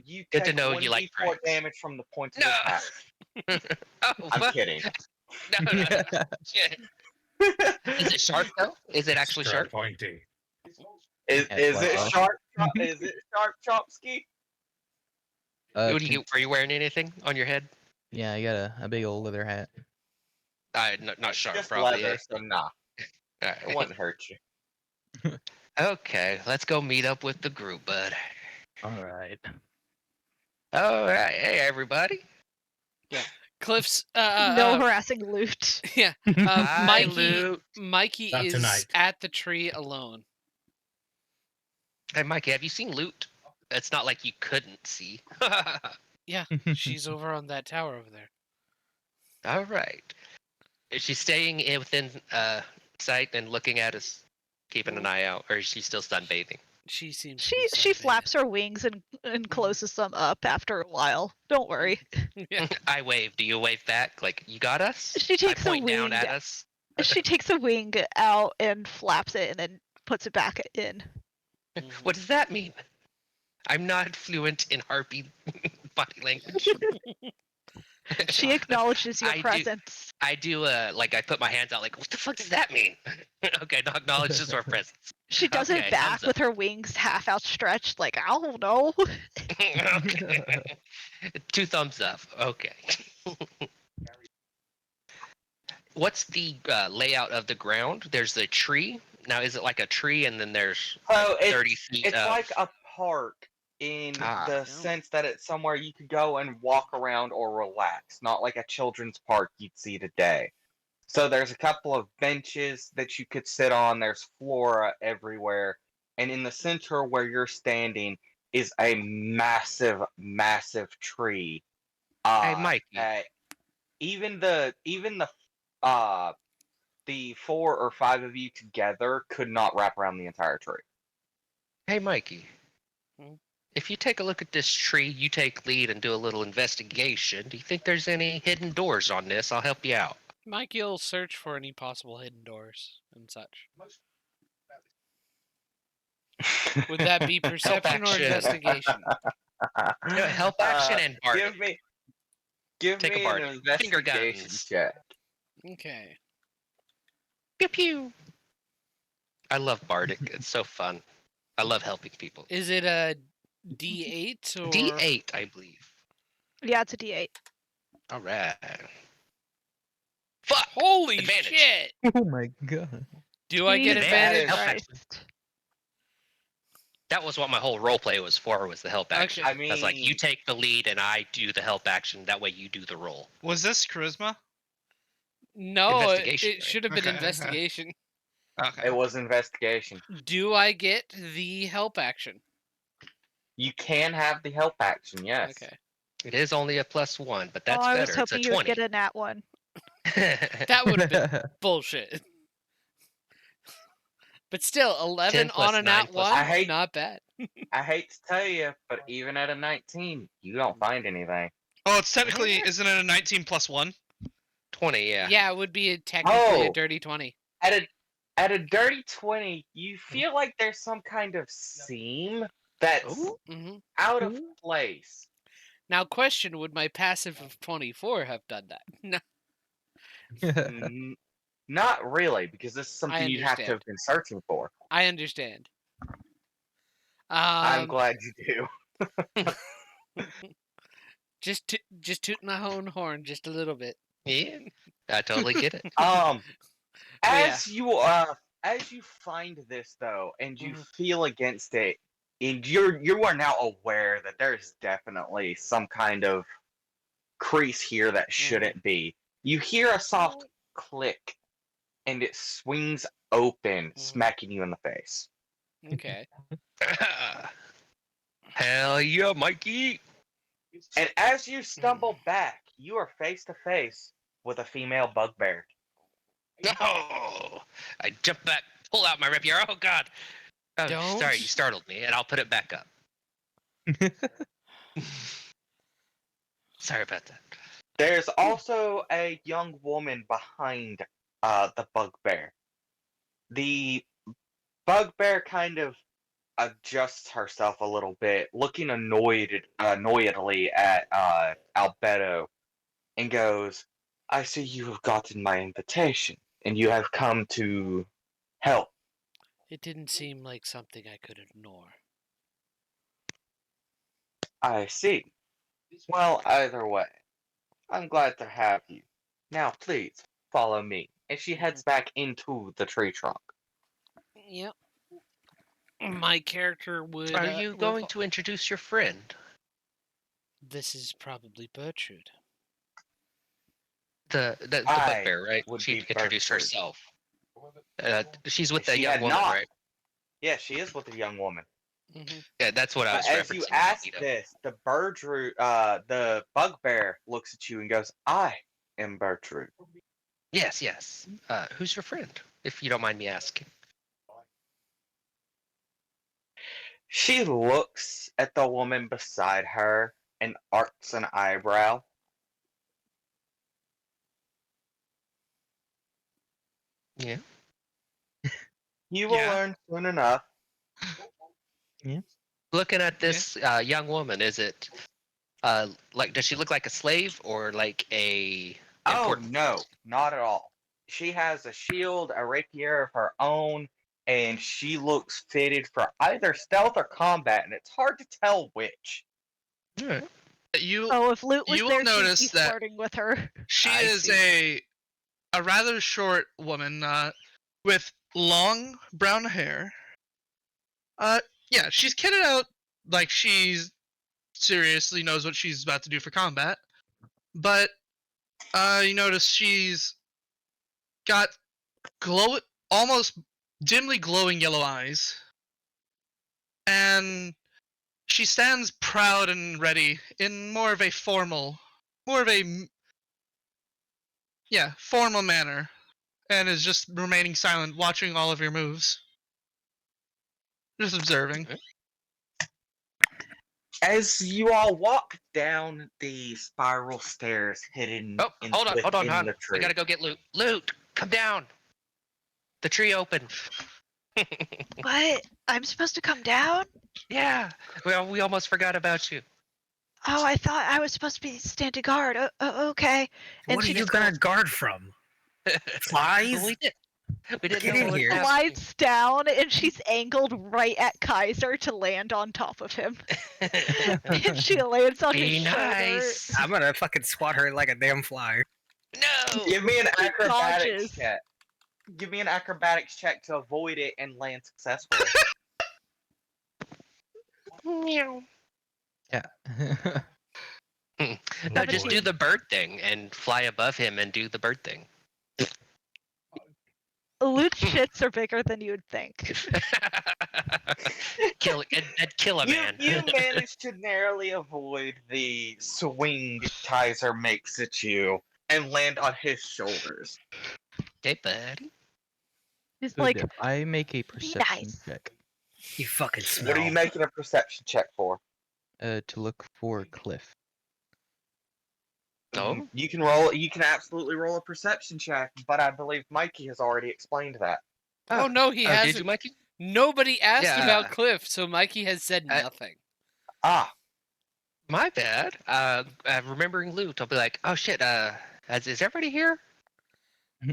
You Good to take know you like 1d4 pranks. damage from the point of No. attack. Oh, I'm fuck. kidding. No. Shit. Is it sharp though? Is it actually Strike sharp? pointy. Is it wow. sharp? Is it sharp, Chomsky? Are you wearing anything on your head? Yeah, I got a big old leather hat. Not sharp, Just probably. leather, so nah, All it right. wouldn't hurt you. Okay, let's go meet up with the group, bud. All right. All right, hey everybody. Cliff's no harassing loot. yeah. Hi, Mikey Luke. Mikey Not is tonight. at the tree alone. Hey, Mikey, have you seen Loot? It's not like you couldn't see. Yeah, she's over on that tower over there. All right. Is she staying within sight and looking at us, keeping an eye out, or is she still sunbathing? She seems. to She be she sunbathing. flaps her wings and closes them up after a while. Don't worry. Yeah. I wave. Do you wave back? Like, you got us? She takes I a point down wing. at us. She takes a wing out and flaps it and then puts it back in. What does that mean? I'm not fluent in harpy body language. She acknowledges your I do- presence. I do, like, I put my hands out, like, what the fuck does that mean? Okay, acknowledges our presence. She does okay, it back thumbs up. with her wings half outstretched, like, I don't know. Okay. 2 thumbs up. Okay. What's the layout of the ground? There's the tree. Now, is it like a tree and then there's So 30 feet it's of... like a park in Ah. the sense that it's somewhere you could go and walk around or relax, not like a children's park you'd see today. So there's a couple of benches that you could sit on. There's flora everywhere, and in the center where you're standing is a massive, massive tree. Hey, Mikey. Even the 4 or 5 of you together could not wrap around the entire tree. Hey, Mikey. Hmm? If you take a look at this tree, you take lead and do a little investigation. Do you think there's any hidden doors on this? I'll help you out. Mikey will search for any possible hidden doors and such. Would that be perception or action. investigation? No, help action and bardic. Give Take a me bardic. an investigation guns. check. Okay. Pew pew. I love bardic. It's so fun. I love helping people. Is it a D8 or D8, I believe. Yeah, it's a D8. All right. Fuck. Holy Advantage. shit! Oh my god. Do I get Jesus advantage? advantage? Christ. That was what my whole role play was for, was the help action. Okay. I mean, That's like, you take the lead and I do the help action. That way you do the roll. Was this charisma? No, Investigation, it right? should have been Okay. investigation. Okay. It was investigation. Do I get the help action? You can have the help action, yes. Okay. It is only a +1, but Oh, that's I better. was It's a hoping you would 20. get a nat one. That would have been bullshit. But still, 11 10 plus on a 9 nat plus 1, I hate- not bad. I hate to tell you, but even at a 19, you don't find anything. Oh, it's technically, isn't it a 19 plus 1? 20, yeah. Yeah, it would be technically a Oh. dirty 20. At a dirty 20, you feel like there's some kind of seam that's Ooh. Hmm out of place. Now, question: would my passive of 24 have done that? No. Not really, because this is something you'd have to understand. have been searching for. I understand. I'm glad you do. Just tooting my own horn just a little bit. Yeah, I totally get it. yeah. As you find this though, and you Mhm. feel against it, and you are now aware that there's definitely some kind of crease here that shouldn't be. You hear a soft click, and it swings open, smacking you in the face. Okay. Hell yeah, Mikey! And as you stumble back, you are face to face with a female bugbear. No! I jump back, pull out my rapier. Oh god! Oh, Don't. sorry, you startled me, and I'll put it back up. Sorry about that. There's also a young woman behind the bugbear. The bugbear kind of adjusts herself a little bit, looking annoyedly at Albedo, and goes, "I see you have gotten my invitation, and you have come to help." It didn't seem like something I could ignore. I see. Well, either way, I'm glad to have you. Now, please, follow me. And she heads back into the tree trunk. Yep. My character would. Are you going to introduce your friend? This is probably Bertrude. The I bugbear, right? would She be introduced Bertrude. herself. She's with If that she young had woman, not- right? Yeah, she is with a young woman. Mm-hmm. Yeah, that's what I was But as referencing. you ask Magneto. this, the bugbear looks at you and goes, "I am Bertrude." Yes, yes. Who's your friend, if you don't mind me asking? She looks at the woman beside her and arcs an eyebrow. Yeah. You will Yeah. learn soon enough. Looking at this young woman, is it like does she look like a slave or like a Oh, important? no, not at all. She has a shield, a rapier of her own, and she looks fitted for either stealth or combat, and it's hard to tell which. Alright. You Oh, if Loot was You will there, she'd notice be that- flirting with her. She I is see. a rather short woman with long brown hair. Yeah, she's kitted out like she's seriously knows what she's about to do for combat. But you notice she's got almost dimly glowing yellow eyes. And she stands proud and ready in more of a formal manner, and is just remaining silent, watching all of your moves. Just observing. As you all walk down the spiral stairs hidden Oh, hold on, within hon. the We tree. gotta go get Loot. Loot, come down. The tree opened. What? I'm supposed to come down? Yeah. Well, we almost forgot about you. Oh, I thought I was supposed to be standing guard. Okay. And What are she you just gonna guard from? Flies? We didn't Get know in what was here. happening. slides down, and she's angled right at Kaiser to land on top of him. And she lands on Be his shoulder. nice. I'm gonna fucking swat her like a damn fly. No. Give me an acrobatics dodges. check. Give me an acrobatics check to avoid it and land successfully. Meow. Yeah. No, just do the bird thing and fly above him and do the bird thing. Loot shits are bigger than you'd think. That'd kill a man. You managed to narrowly avoid the swing Tizer makes at you and land on his shoulders. Okay, buddy. He's Could like, I make a perception nice. check You fucking smell. What are you making a perception check for? to look for Cliff? Oh, You can roll. You can absolutely roll a perception check, but I believe Mikey has already explained that. Oh no, he did hasn't. you, Mikey? Nobody asked Yeah. about Cliff, so Mikey has said I- nothing. Ah, My bad. Remembering loot, I'll be like, oh shit. Is everybody here?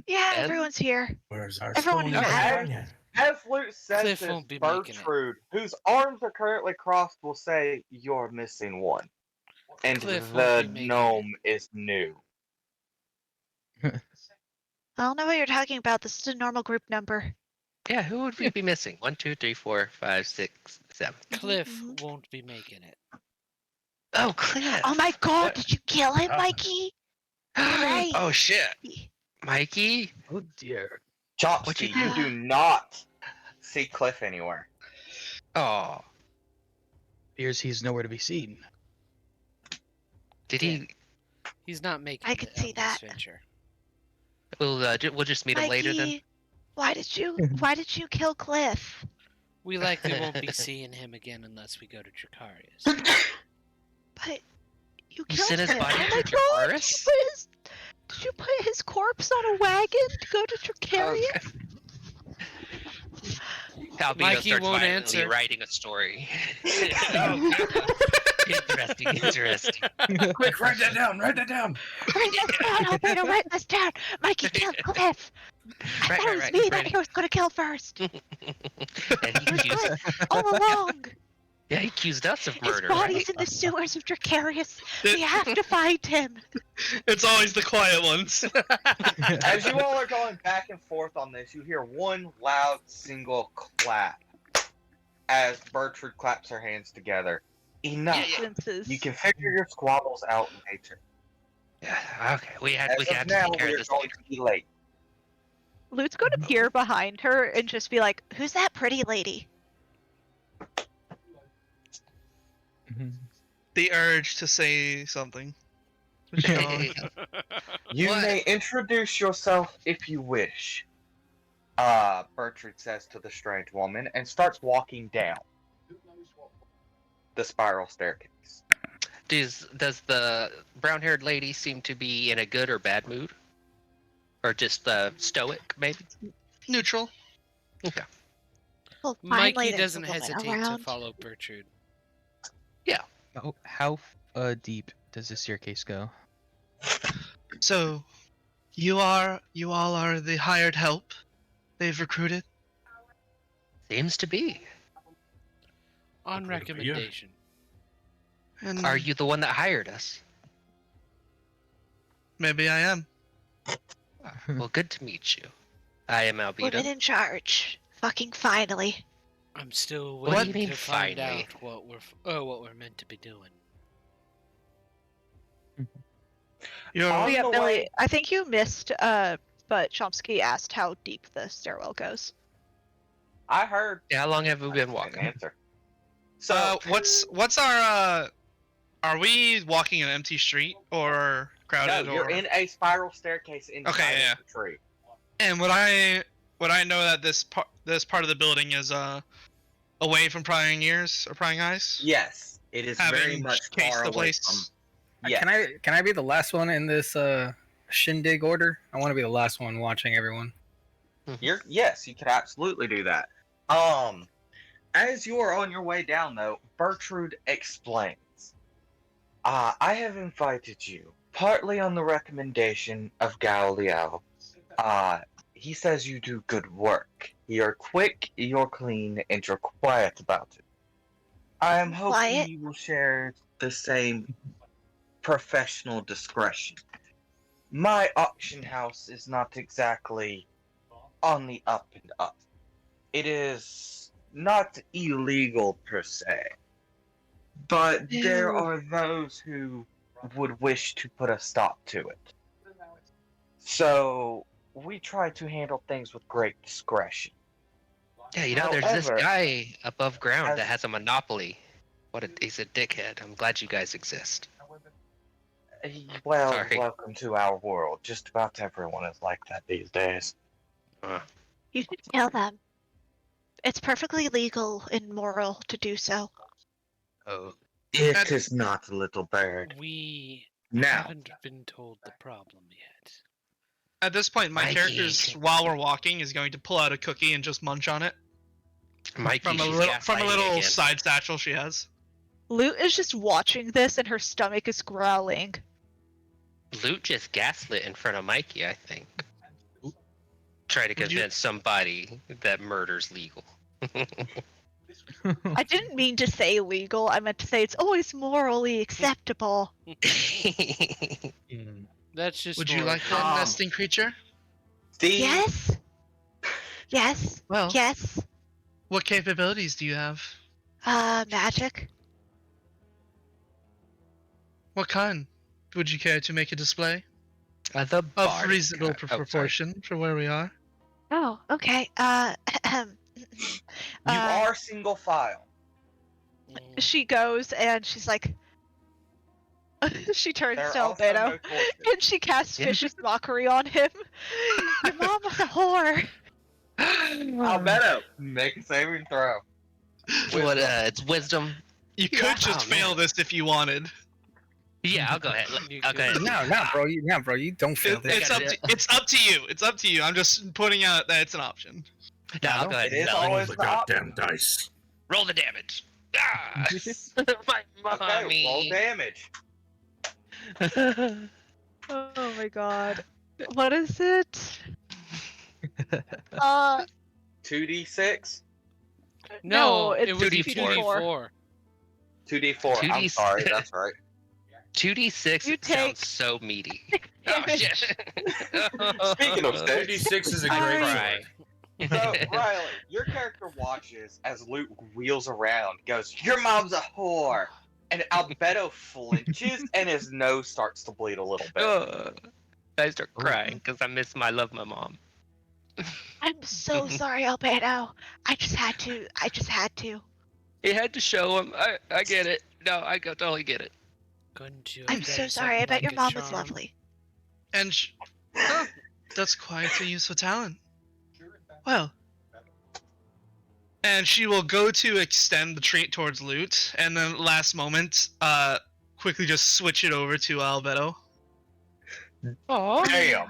yeah, And- everyone's here. Where's our Everyone spoon who and has- onion? as Luke says Cliff this, won't be making it. Bertrude, whose arms are currently crossed, will say, "You're missing one," and Cliff the won't be making gnome is new. I don't know what you're talking about. This is a normal group number. Yeah, who would we be missing? 1, 2, 3, 4, 5, 6, 7. Cliff Mhm. won't be making it. Oh, Cliff. Oh my god, What? did you kill him, Ah. Mikey? Right. Oh shit, Mikey. Oh dear. Chopsy, What'd you you do? do not see Cliff anywhere. Oh, Appears he's nowhere to be seen. did he? He's not making I it could on see that. this venture. We'll just meet him later then. Mikey, why did you kill Cliff? We likely won't be seeing him again unless we go to Dracarius. But you You killed sent his him. body Oh to my god, Dracarys? did you put his corpse on a wagon to go to Dracarius? Albino Mikey starts won't violently answer. writing a story. Interesting. Quick, write that down. Write that down. Write this down, Alberto, write this down. Mikey killed Cliff. I thought it was me that he was going to kill first. And he It was accused, Cliff all along. yeah, he accused us of His murder. body's Right? in the sewers of Dracarius. We have to find him. It's always the quiet ones. As you all are going back and forth on this, you hear one loud single clap as Bertrude claps her hands together. Enough. Senses. You can figure your squabbles out later. Yeah, okay. We As have of to now, take care we of are this going later. to be late. Lute's going to peer behind her and just be like, "Who's that pretty lady?" The urge to say something. is gone. You What? may introduce yourself if you wish. Bertrude says to the strange woman and starts walking down the spiral staircase. Does the brown-haired lady seem to be in a good or bad mood? Or just stoic, maybe? Neutral. Okay. Well, finally, Mikey there's doesn't a woman hesitate to around. follow Bertrude. How deep does the staircase go? So, you all are the hired help they've recruited. Seems to be. On Recruited for you. recommendation. And Are you the one that hired us? maybe I am. Well, good to meet you. I am Women Albino. in charge. Fucking finally. I'm still What do waiting you mean, to find finally? out what we're meant to be doing. You're On Yeah, the Billy, way- I think you missed, but Chomsky asked how deep the stairwell goes. I heard. How long have we I been didn't walking? Answer. So, what's our are we walking an empty street or no, crowded you're or in a spiral staircase inside Okay, yeah. of the tree. And would I know that this part of the building is away from prying ears or prying eyes? Yes, it is very Having much cased far the away place. from. Yes. Can I be the last one in this shindig order? I want to be the last one watching everyone. Yes, you could absolutely do that. As you are on your way down, though, Bertrude explains. I have invited you partly on the recommendation of Galileo. He says you do good work. You're quick, you're clean, and you're quiet about it. I am hoping Quiet? you will share the same professional discretion. My auction house is not exactly on the up and up. It is not illegal per se, but there are those who would wish to put a stop to it. So we try to handle things with great discretion. Yeah, you know, there's this However, guy above ground that as- has a monopoly. He's a dickhead. I'm glad you guys exist. Well, Sorry. welcome to our world. Just about everyone is like that these days. You should tell them. It's perfectly legal and moral to do so. Oh, It is not, little bird. We Now, haven't been told the problem yet. At this point, my Mikey. character's while we're walking is going to pull out a cookie and just munch on it Mikey, from a she's little gaslighting again. side satchel she has. Loot is just watching this and her stomach is growling. Loot just gaslit in front of Mikey, I think. Try to Would you- convince somebody that murder's legal. I didn't mean to say legal, I meant to say it's always morally acceptable. That's just. Would you more like of that Um, nesting creature? Steve, Yes? Yes? Well, Yes? what capabilities do you have? Magic? What kind? Would you care to make a display? The Of bardic reasonable guy. Oh, sorry. proportion for where we are. Oh, okay. you are single file. Mm. She goes and she's like, she turns There are to also Albedo no choices. and she casts Yeah. vicious mockery on him. Your mom was a whore. Albedo, make a saving throw. What? It's wisdom. You could Yeah. just Oh, fail man. this if you wanted. Yeah, I'll go ahead. You I'll go could- ahead. No, bro, you don't feel this. It's up to you. It's up to you. I'm just putting out that it's an option. No, I'll go ahead. It is No, always the the option. goddamn dice. roll the damage. Ah, my Okay, roll mommy. damage. Oh my god. What is it? Uh, 2d6? No, it's it was 2d4. 2d4. 2d4. I'm 2d6. sorry, that's right. 2d6 You take- sounds so meaty. Oh shit. Speaking of six, 36 is a All great right. sword. So, Riley, your character watches as Luke wheels around, goes, "Your mom's a whore!" And Albedo flinches and his nose starts to bleed a little bit. I start crying because I miss my love my mom. I'm so sorry, Albedo. I just had to. You had to show him. I get it. No, I totally get it. Couldn't you? I'm have so done sorry. I something bet your like a mom was charm? lovely. And that's quite a useful talent. Well. And she will go to extend the treat towards Loot, and then last moment, quickly just switch it over to Albedo. Oh. Damn.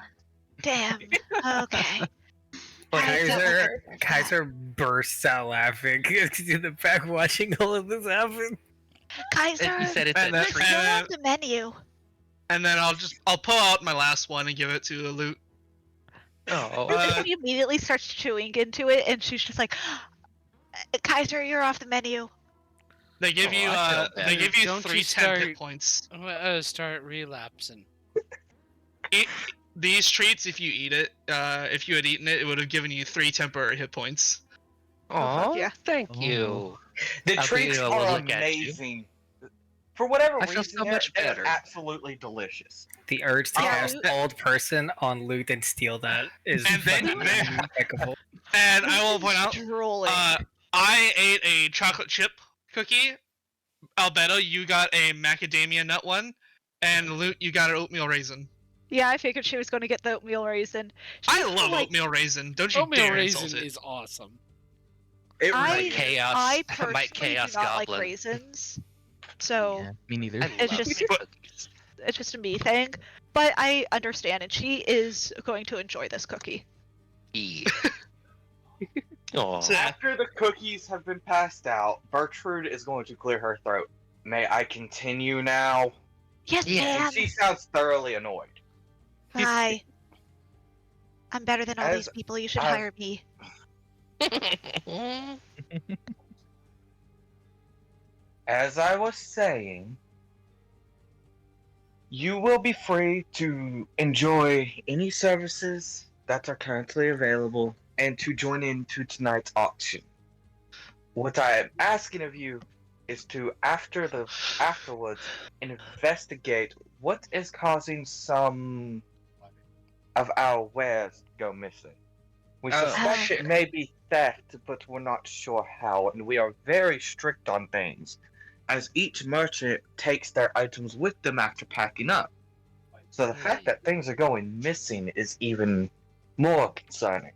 Damn. Okay. Kaiser bursts out laughing in the back watching all of this happen. Kaiser, You said it's And a then- treat. you're on the menu. And then I'll pull out my last one and give it to Loot. Oh. She immediately starts chewing into it, and she's just like, Kaiser, you're off the menu. They give Oh, you I feel they bad. give you Don't you 310 hit start- points. Start relapsing. These treats, if you eat it, if you had eaten it, it would have given you 3 temporary hit points. Oh, yeah. thank Oh. you. The I'll treats give you a are look at you. amazing. For whatever I feel reason, so much they're better. absolutely delicious. The urge to Yeah. cast old person on loot and steal that is And then- impeccable. And I will point out, Drooling. I ate a chocolate chip cookie. Albedo, you got a macadamia nut one, and Loot, you got an oatmeal raisin. Yeah, I figured she was going to get the oatmeal raisin. I She's love like, oatmeal raisin. Don't you Oatmeal dare raisin insult it. is awesome. It I- really is. Chaos. I my personally chaos do not goblin. like raisins, so Yeah, me neither. I It's love just- cookies. it's just a me thing. But I understand, and she is going to enjoy this cookie. Yeah. Aw. So- After the cookies have been passed out, Bertrude is going to clear her throat. May I continue now? Yes, Yeah, ma'am. And she sounds thoroughly annoyed. Hi. I'm better than all As- these people. You should as- hire me. As I was saying, you will be free to enjoy any services that are currently available and to join into tonight's auction. What I am asking of you is to, afterwards, investigate what is causing some of our wares go missing. We Oh. suspect it may be theft, but we're not sure how, and we are very strict on things, as each merchant takes their items with them after packing up. So the fact that things are going missing is even more concerning.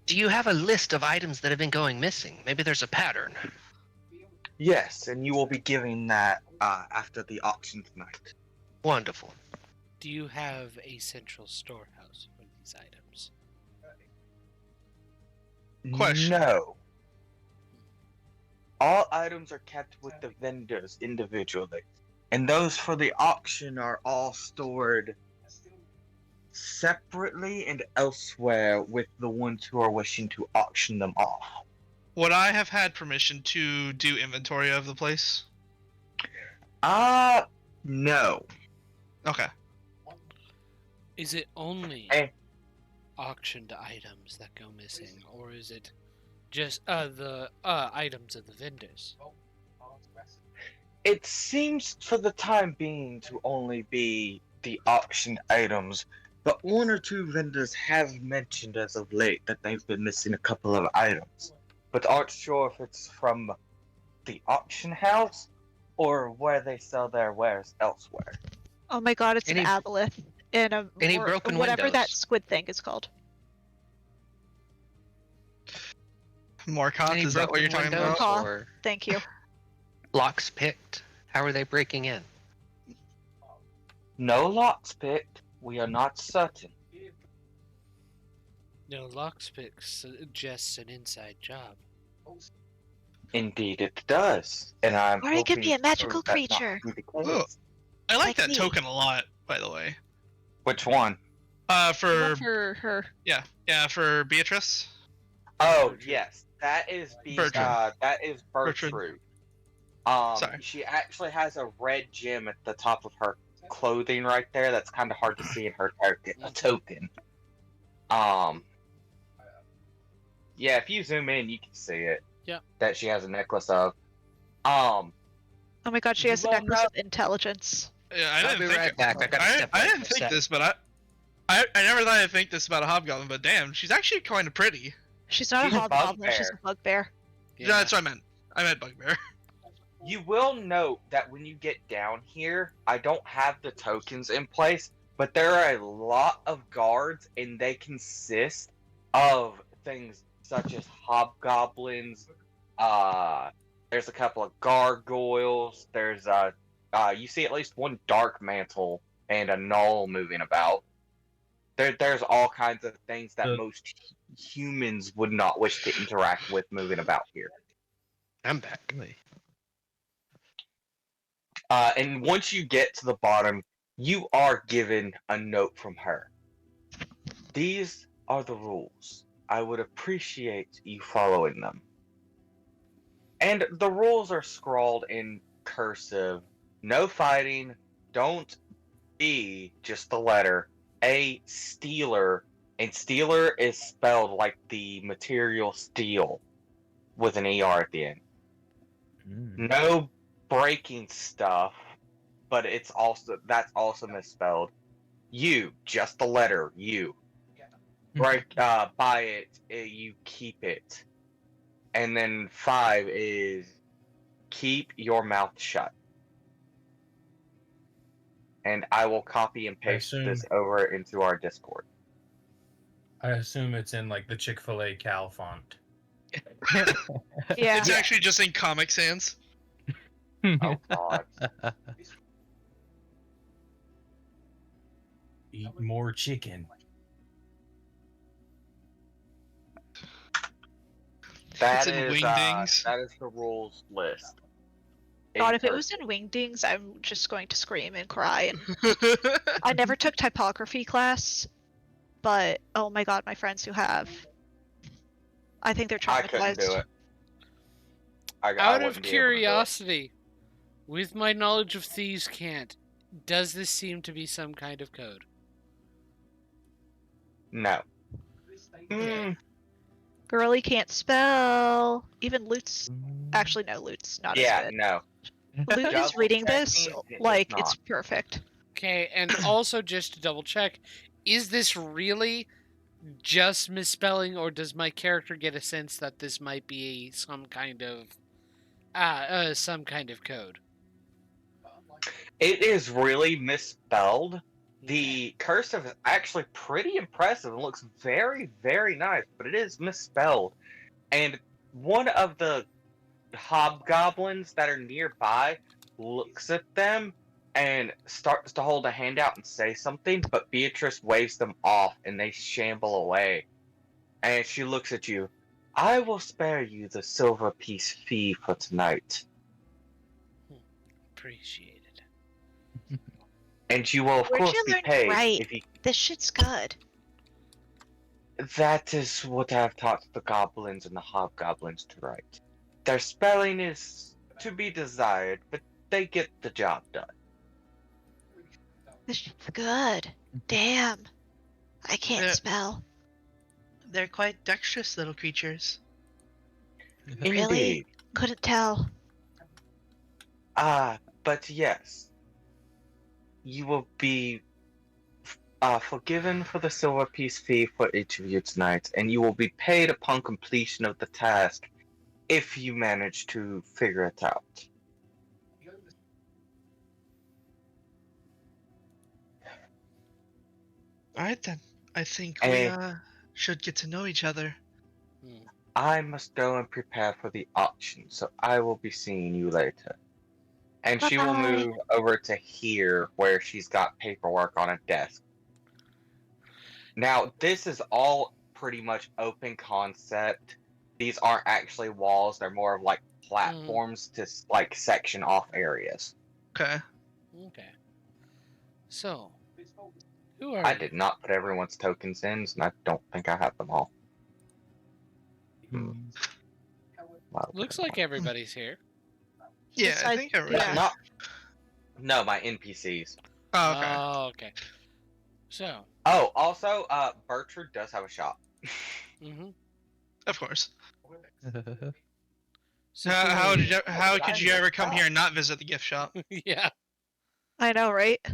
Do you have a list of items that have been going missing? Maybe there's a pattern. Yes, and you will be giving that after the auction tonight. Wonderful. Do you have a central storehouse for these items? Question. No. All items are kept with the vendors individually, and those for the auction are all stored separately and elsewhere with the ones who are wishing to auction them off. Would I have had permission to do inventory of the place? No. Okay. Is it only Hey. auctioned items that go missing, or is it just the items of the vendors? It seems for the time being to only be the auction items, but one or two vendors have mentioned as of late that they've been missing a couple of items, but aren't sure if it's from the auction house or where they sell their wares elsewhere. Oh my god, it's Any- an aboleth in a any or broken whatever that windows? squid thing is called. Marcotte, Any is that what you're broken talking windows about? Maw. or Thank you. locks picked? How are they breaking in? No locks picked. We are not certain. No, lockpick suggests an inside job. Indeed, it does, and I'm. Or it could be hoping a magical that not creature. to be the Oh. case. I like Like that me. token a lot, by the way. Which one? For For her. for Beatrice. Oh Bertrude. yes, that is Bertrude. that is Bertrude. Bertrude. Sorry. She actually has a red gem at the top of her clothing right there. That's kind of hard to see in her token. Yeah, if you zoom in, you can see it. Yeah. That she has a necklace of. Oh my god, she You has a will necklace not- of intelligence. Yeah, I I'll didn't be think. right back. I gotta step I out didn't for a think sec. this, but I never thought I'd think this about a hobgoblin. But damn, she's actually kind of pretty. She's not She's a a hobgoblin, she's a bugbear. bugbear. Yeah, that's what I meant. I meant bugbear. You will note that when you get down here, I don't have the tokens in place, but there are a lot of guards, and they consist of things such as hobgoblins. There's a couple of gargoyles. There's you see at least one dark mantle and a gnoll moving about. There's all kinds of things that The- most humans would not wish to interact with moving about here. I'm back. Really? And once you get to the bottom, you are given a note from her. These are the rules. I would appreciate you following them. And the rules are scrawled in cursive. No fighting. Don't be just the letter. A stealer. And stealer is spelled like the material steel with an ER at the end. No breaking stuff, but that's also misspelled. You, just the letter U. Right, buy it, you keep it. And then 5 is keep your mouth shut. And I will copy and paste assume- this over into our Discord. I assume it's in like the Chick-fil-A Cal font. Yeah. It's actually just in Comic Sans. Oh god. Eat more chicken. That in is Wingdings. that is the rules list. God, In if it was cursive. in Wingdings, I'm just going to scream and cry. And I never took typography class, but oh my god, my friends who have. I think they're I traumatized. couldn't do it. I Out of wouldn't be able to do it. curiosity, with my knowledge of Thieves' Cant, does this seem to be some kind of code? No. Okay. Girly can't spell. Even Lute's. Actually, no, Lute's not Yeah, as good. no. Lute is Double reading this checking, it is like not. it's perfect. Okay, and also just to double check, is this really just misspelling, or does my character get a sense that this might be some kind of code? It is really misspelled. The cursive is actually pretty impressive and looks very, very nice, but it is misspelled. And one of the hobgoblins that are nearby looks at them and starts to hold a hand out and say something, but Beatrice waves them off and they shamble away. And she looks at you. I will spare you the silver piece fee for tonight. Appreciate it. And you will, of Where'd course, you be learn to paid write? if you. This shit's good. That is what I've taught the goblins and the hobgoblins to write. Their spelling is to be desired, but they get the job done. This shit's good. Damn. I can't Yeah. spell. They're quite dexterous little creatures. Really? Indeed. Couldn't tell. But yes. You will be forgiven for the silver piece fee for each of you tonight, and you will be paid upon completion of the task if you manage to figure it out. Alright then. I think we should get to know each other. I must go and prepare for the auction, so I will be seeing you later. And she will Bye-bye. move over to here, where she's got paperwork on a desk. Now, this is all pretty much open concept. These aren't actually walls, they're more of like platforms to like section off areas. Okay. Okay. So, who are I you? did not put everyone's tokens in, and I don't think I have them all. Well, Looks like everybody's here. Yeah, I Besides- think everybody. yeah. No, my NPCs. Oh, okay. Oh, okay. So, Oh, also, Bertrude does have a shop. mm-hmm. Of course. So How But could I you know ever come that. here and not visit the gift shop? yeah. I know, right?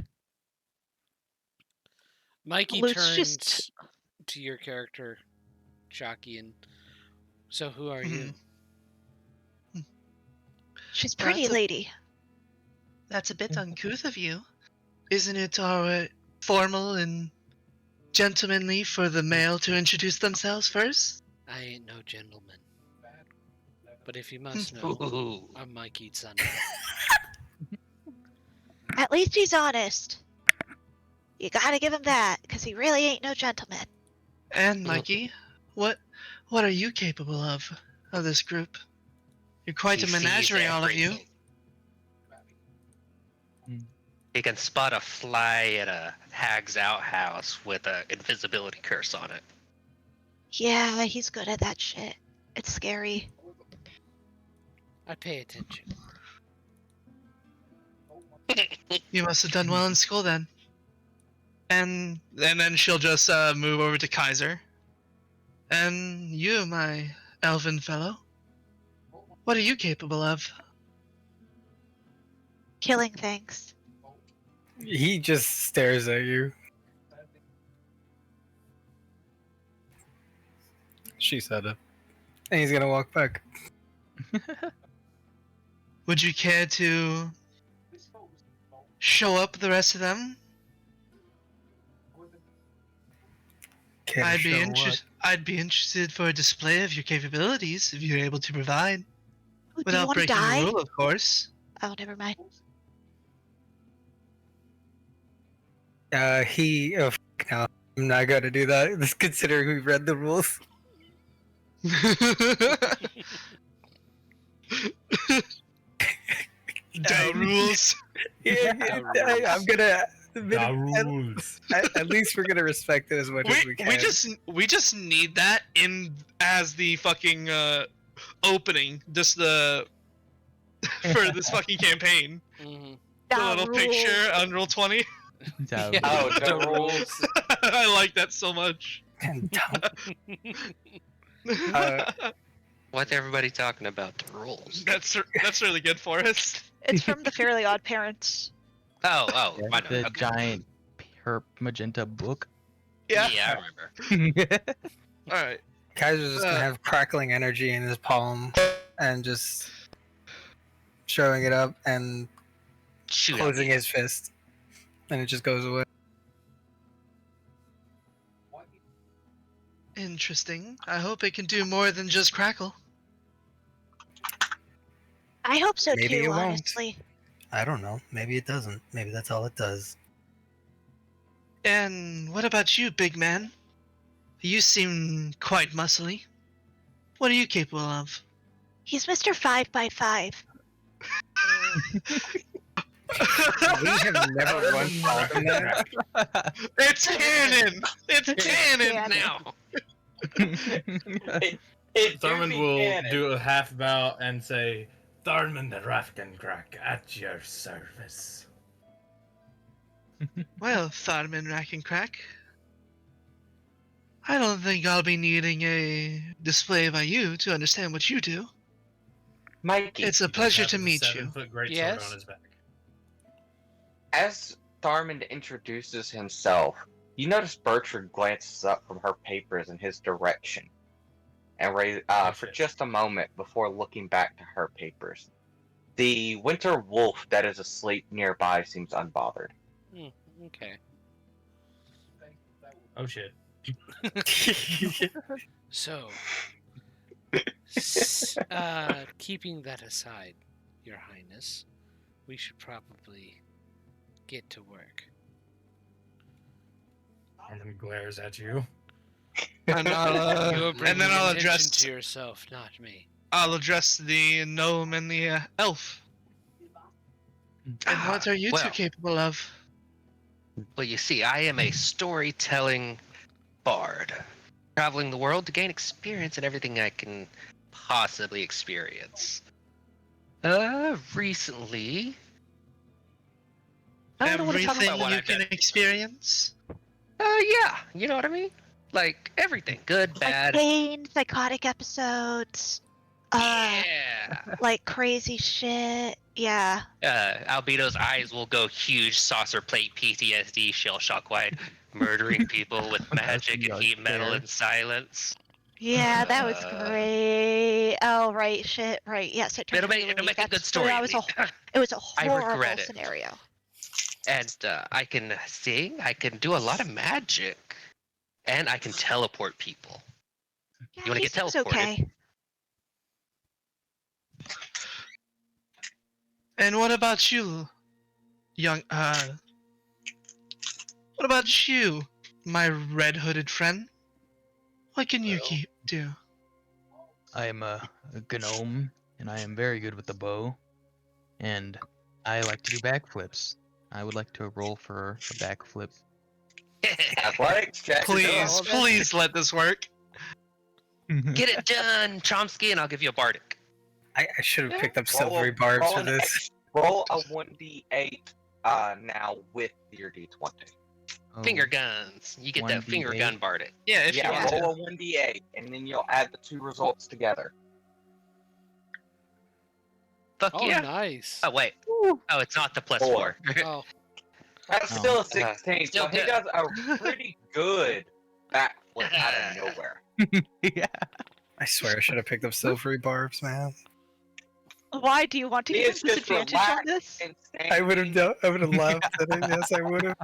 Mikey Luke's turns just- to your character, Shocky, and so who are you? She's Well, pretty that's a- lady. That's a bit uncouth of you. Isn't it formal and gentlemanly for the male to introduce themselves first? I ain't no gentleman. But if you must know, Ooh. I'm Mikey's son. At least he's honest. You gotta give him that, because he really ain't no gentleman. And Mikey, what are you capable of this group? You're quite He a sees menagerie, all of you. everything. He can spot a fly at a hag's outhouse with an invisibility curse on it. Yeah, he's good at that shit. It's scary. I pay attention. You must have done well in school then. And then she'll just move over to Kaiser. And you, my elven fellow, what are you capable of? Killing things. He just stares at you. She said it. And he's gonna walk back. Would you care to show up the rest of them? Can't I'd show what. I'd be interested for a display of your capabilities if you're able to provide, Ooh, do you without want to breaking die? the rule, of course. Oh, never mind. Oh, no, I'm not gonna do that. Just considering we've read the rules. Down rules. Yeah, I'm gonna. rules. At least we're gonna respect it as much as we can. We just need that in as the fucking opening, just the for this fucking campaign. Mm-hmm. The Nah, little rule. picture on roll 20. That Yeah. Oh, was- the rules. I like that so much. What's everybody talking about? The rules. That's really good for us. It's from the Fairly Odd Parents. Oh, Yeah, I know. the Okay. giant magenta book. Yeah. I remember. All right. Kaiser's just gonna Uh, have crackling energy in his palm and just showing it up and Shoot out closing the- his fist, and it just goes away. Interesting. I hope it can do more than just crackle. I hope so Maybe it too, won't. honestly. I don't know. Maybe it doesn't. Maybe that's all it does. And what about you, big man? You seem quite muscly. What are you capable of? He's Mr. 5x5. We have never once called him that. It's canon! It's canon canon. now! It Thurman do be will canon. do a half bow and say, Thurman the Rafkin Crack at your service. Well, Tharman Rack and Crack. I don't think I'll be needing a display by you to understand what you do. Mikey, It's a He pleasure just to has a meet you. 7-foot greatsword Yes? on his back. as Tharman introduces himself, you notice Bertrand glances up from her papers in his direction, and for shit. just a moment before looking back to her papers. The winter wolf that is asleep nearby seems unbothered. Okay. Oh shit. So, keeping that aside, Your Highness, we should probably get to work. Thurman glares at you. And I'll, You are and bringing then I'll attention address to yourself, not me. I'll address the gnome and the elf. And what are you two well. capable of? Well, you see, I am a storytelling bard, traveling the world to gain experience in everything I can possibly experience. Recently, I don't want to talk Everything about what you I've can done. experience? Yeah, you know what I mean? Like everything, good, Like bad. pain, psychotic episodes, Yeah. like crazy shit. Yeah. Albedo's eyes will go huge, saucer plate, PTSD, shell shock wide, murdering people with magic and heat metal and silence. Yeah, that was Uh, great. Oh, right, shit, right. Yes, it It'll make a good story. That was it was a I horrible regret it. scenario. And I can sing, I can do a lot of magic, and I can teleport people. Yeah, You wanna he get seems teleported? okay. And what about you, young, what about you, my red-hooded friend? What can you do? I am a gnome, and I am very good with the bow, and I like to do backflips. I would like to roll for a backflip. Athletics check. Please, please let this work. Get it done, Chomsky, and I'll give you a bardic. I should have picked up Roll- silvery barbs roll for an this. Roll a 1d8 now with your d20. Oh, Finger guns. You get that finger 1d8. gun bardic. Yeah, if you Yeah, want to. roll a 1d8, and then you'll add the two results together. Fuck Oh, yeah. nice. Oh, wait. Oh, it's not the plus 4. Oh, That's Oh. still a 16, Still so he good. does a pretty good backflip out of nowhere. yeah. I swear I should have picked up silvery barbs, man. Why do you want to He give is us just disadvantage on relaxed this? and I would have standing. I would have laughed at it. Yes, I would have.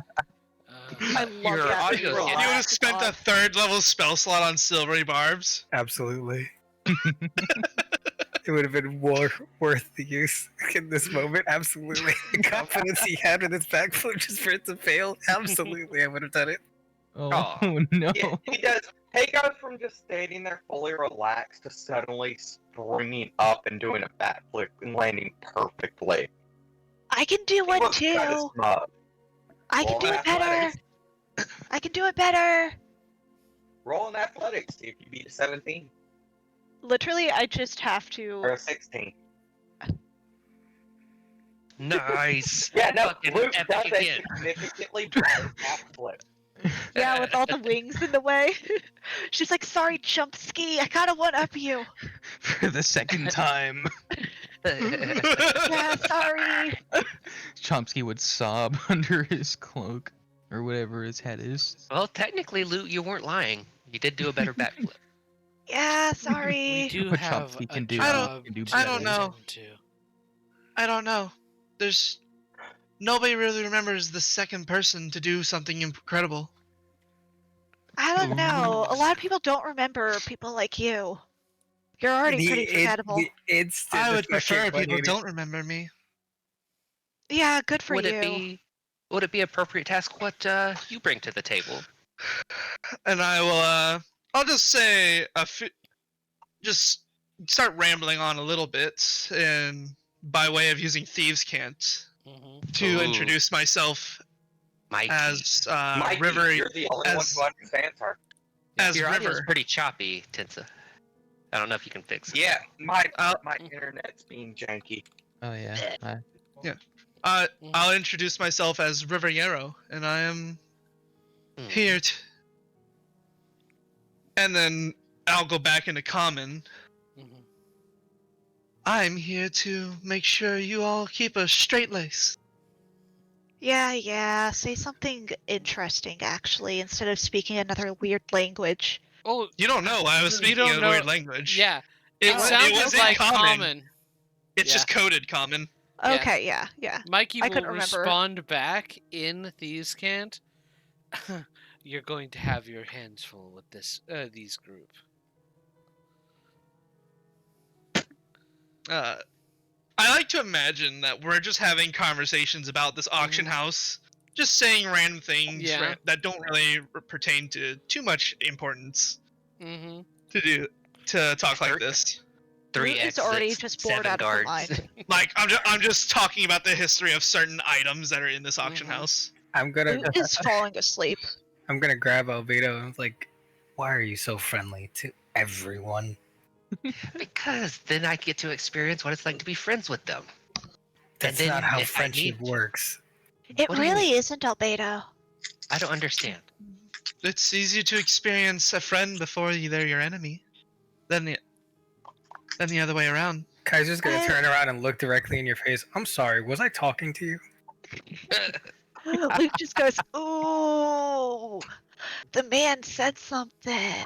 I love Your that. audio is You would have spent a third-level spell slot on silvery barbs. Absolutely. It would have been worth the use in this moment. Absolutely. The confidence he had in his backflip just for it to fail. Absolutely, I would have done it. Oh Aw. no. Yeah, he does. He goes from just standing there fully relaxed to suddenly springing up and doing a backflip and landing perfectly. I can do He one looks kinda too. smug. I can Roll do an it better. athletics. I can do it better. Roll an athletics, see if you beat a 17 Literally, I just have or to. a 16. Nice. Yeah, no, Fucking Luke epic does a again. significantly better backflip. Yeah, with all the wings in the way. She's like, "Sorry, Jumpski. I kind of one up you." For the second time. Yeah, sorry. Chomsky would sob under his cloak. or whatever his head is. Well, technically, Lou, you weren't lying. You did do a better backflip. Yeah, We sorry. do What have Chomsky a can do, job can do to I don't better. know. attend to. I don't know. There's nobody really remembers the second person to do something incredible. I don't know. A lot of people don't remember people like you. You're already pretty forgettable. I would fucking prefer people funny. don't remember me. Yeah, good for Would you. it be appropriate to ask what you bring to the table? And I will, I'll just say just start rambling on a little bit, and by way of using Thieves' Cant to Ooh. introduce myself Mikey. as Mikey, River. you're the only one as- who understands her. As Your audio's River. pretty choppy, Tinsa. I don't know if you can fix it. Yeah, my Uh, internet's being janky. Oh yeah. I'll introduce myself as Riveriero, and I am Hmm. here to. And then I'll go back into common. Mhm. I'm here to make sure you all keep a straight lace. Yeah. Say something interesting, actually, instead of speaking another weird language. Oh, You don't know. I was you speaking don't a know. weird language. Yeah, It, it wa- it sounded wasn't like common. common. It's Yeah. just coded common. Yeah. Okay, yeah. Mikey I will couldn't remember. respond back in Thieves' Cant. You're going to have your hands full with these group. I like to imagine that we're just having conversations about this auction Mhm. house, just saying random things Yeah. that don't really pertain to too much importance Mm-hmm. to talk like Sure. this. 3 Luke is exits, already just bored 7 out of her guards. mind. Like I'm just talking about the history of certain items that are in this auction Mhm. house. I'm gonna Luke is falling asleep. I'm gonna grab Albedo and like, why are you so friendly to everyone? Because then I get to experience what it's like to be friends with them. That's then not how if I friendship need- works. It What do you really mean? isn't, Albedo. I don't understand. It's easier to experience a friend before they're your enemy than the other way around. Kaiser's gonna I- turn around and look directly in your face. I'm sorry, was I talking to you? Luke just goes, "Ooh, the man said something."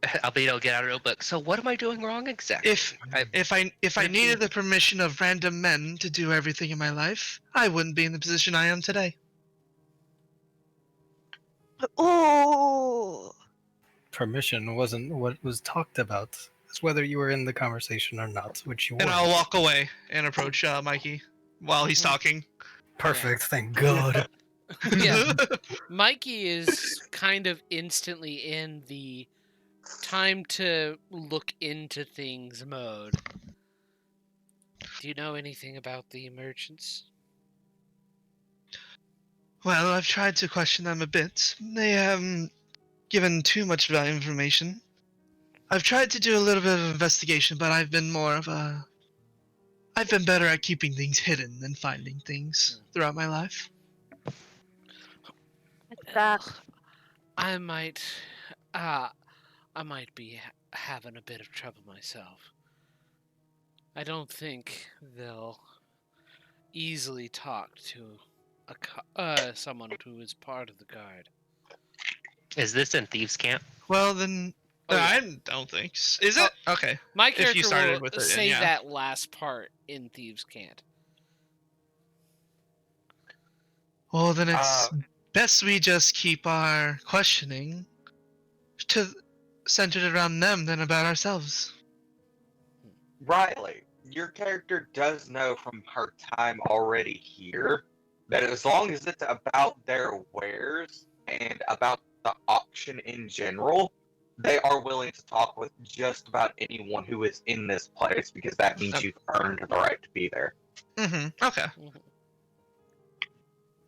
Albedo, get out of the book. So what am I doing wrong exactly? If I Repeat. needed the permission of random men to do everything in my life, I wouldn't be in the position I am today. Ooh. Permission wasn't what was talked about. It's whether you were in the conversation or not, which you And were. I'll walk away and approach Mikey while he's talking. Perfect, thank God. Yeah. Mikey is kind of instantly in the time to look into things mode. Do you know anything about the merchants? Well, I've tried to question them a bit. They haven't given too much information. I've tried to do a little bit of investigation, but I've been better at keeping things hidden than finding things throughout my life. That I might be having a bit of trouble myself. I don't think they'll easily talk to someone who is part of the guard. Is this in Thieves' Camp? Well, then Oh, yeah. I don't think. Is it? Okay. My If you character started will with it, say yeah. that last part in Thieves' Cant. Well, then it's best we just keep our questioning centered around them than about ourselves. Riley, your character does know from her time already here that as long as it's about their wares and about the auction in general, they are willing to talk with just about anyone who is in this place because that means you've earned the right to be there. Mm-hmm. Okay. Mhm.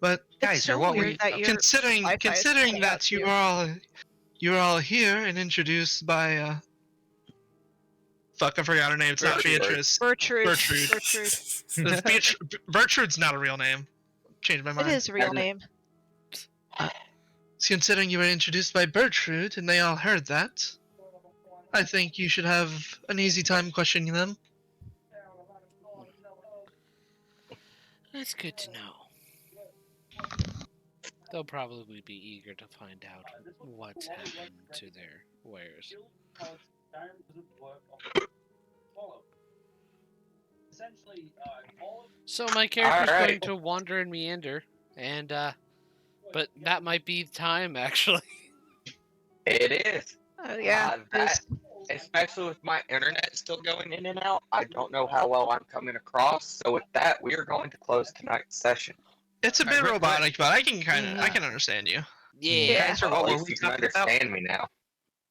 But it's Guys, so or what were weird you- that you're considering Wi-Fi is considering cutting out that you're too. all here and introduced by fuck, I forgot her name. It's not Gertrude. Beatrice. Bertrude. Bertrude. Bertrude's not a real name. Changed my It mind. is a real And- name. Considering you were introduced by Bertrude and they all heard that, I think you should have an easy time questioning them. That's good to know. they'll probably be eager to find out what's happened to their wares. So my character's going Alright. to wander and meander, and but that might be time actually. It is. Yeah. That, especially with my internet still going in and out, I don't know how well I'm coming across. So with that, we are going to close tonight's session. It's a bit robotic, but I can I can understand you. Yeah. Kaiser, Well, what at were least we you can talking about? understand me now.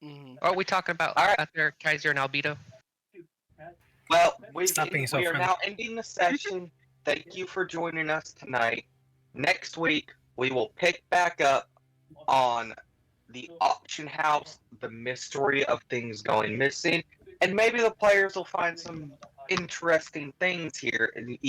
Mhm. What are we talking about All right. out there, Kaiser and Albedo? Well, we Stop being so are friendly. now ending the session. Thank you for joining us tonight. Next week, we will pick back up on the auction house, the mystery of things going missing, and maybe the players will find some interesting things here in the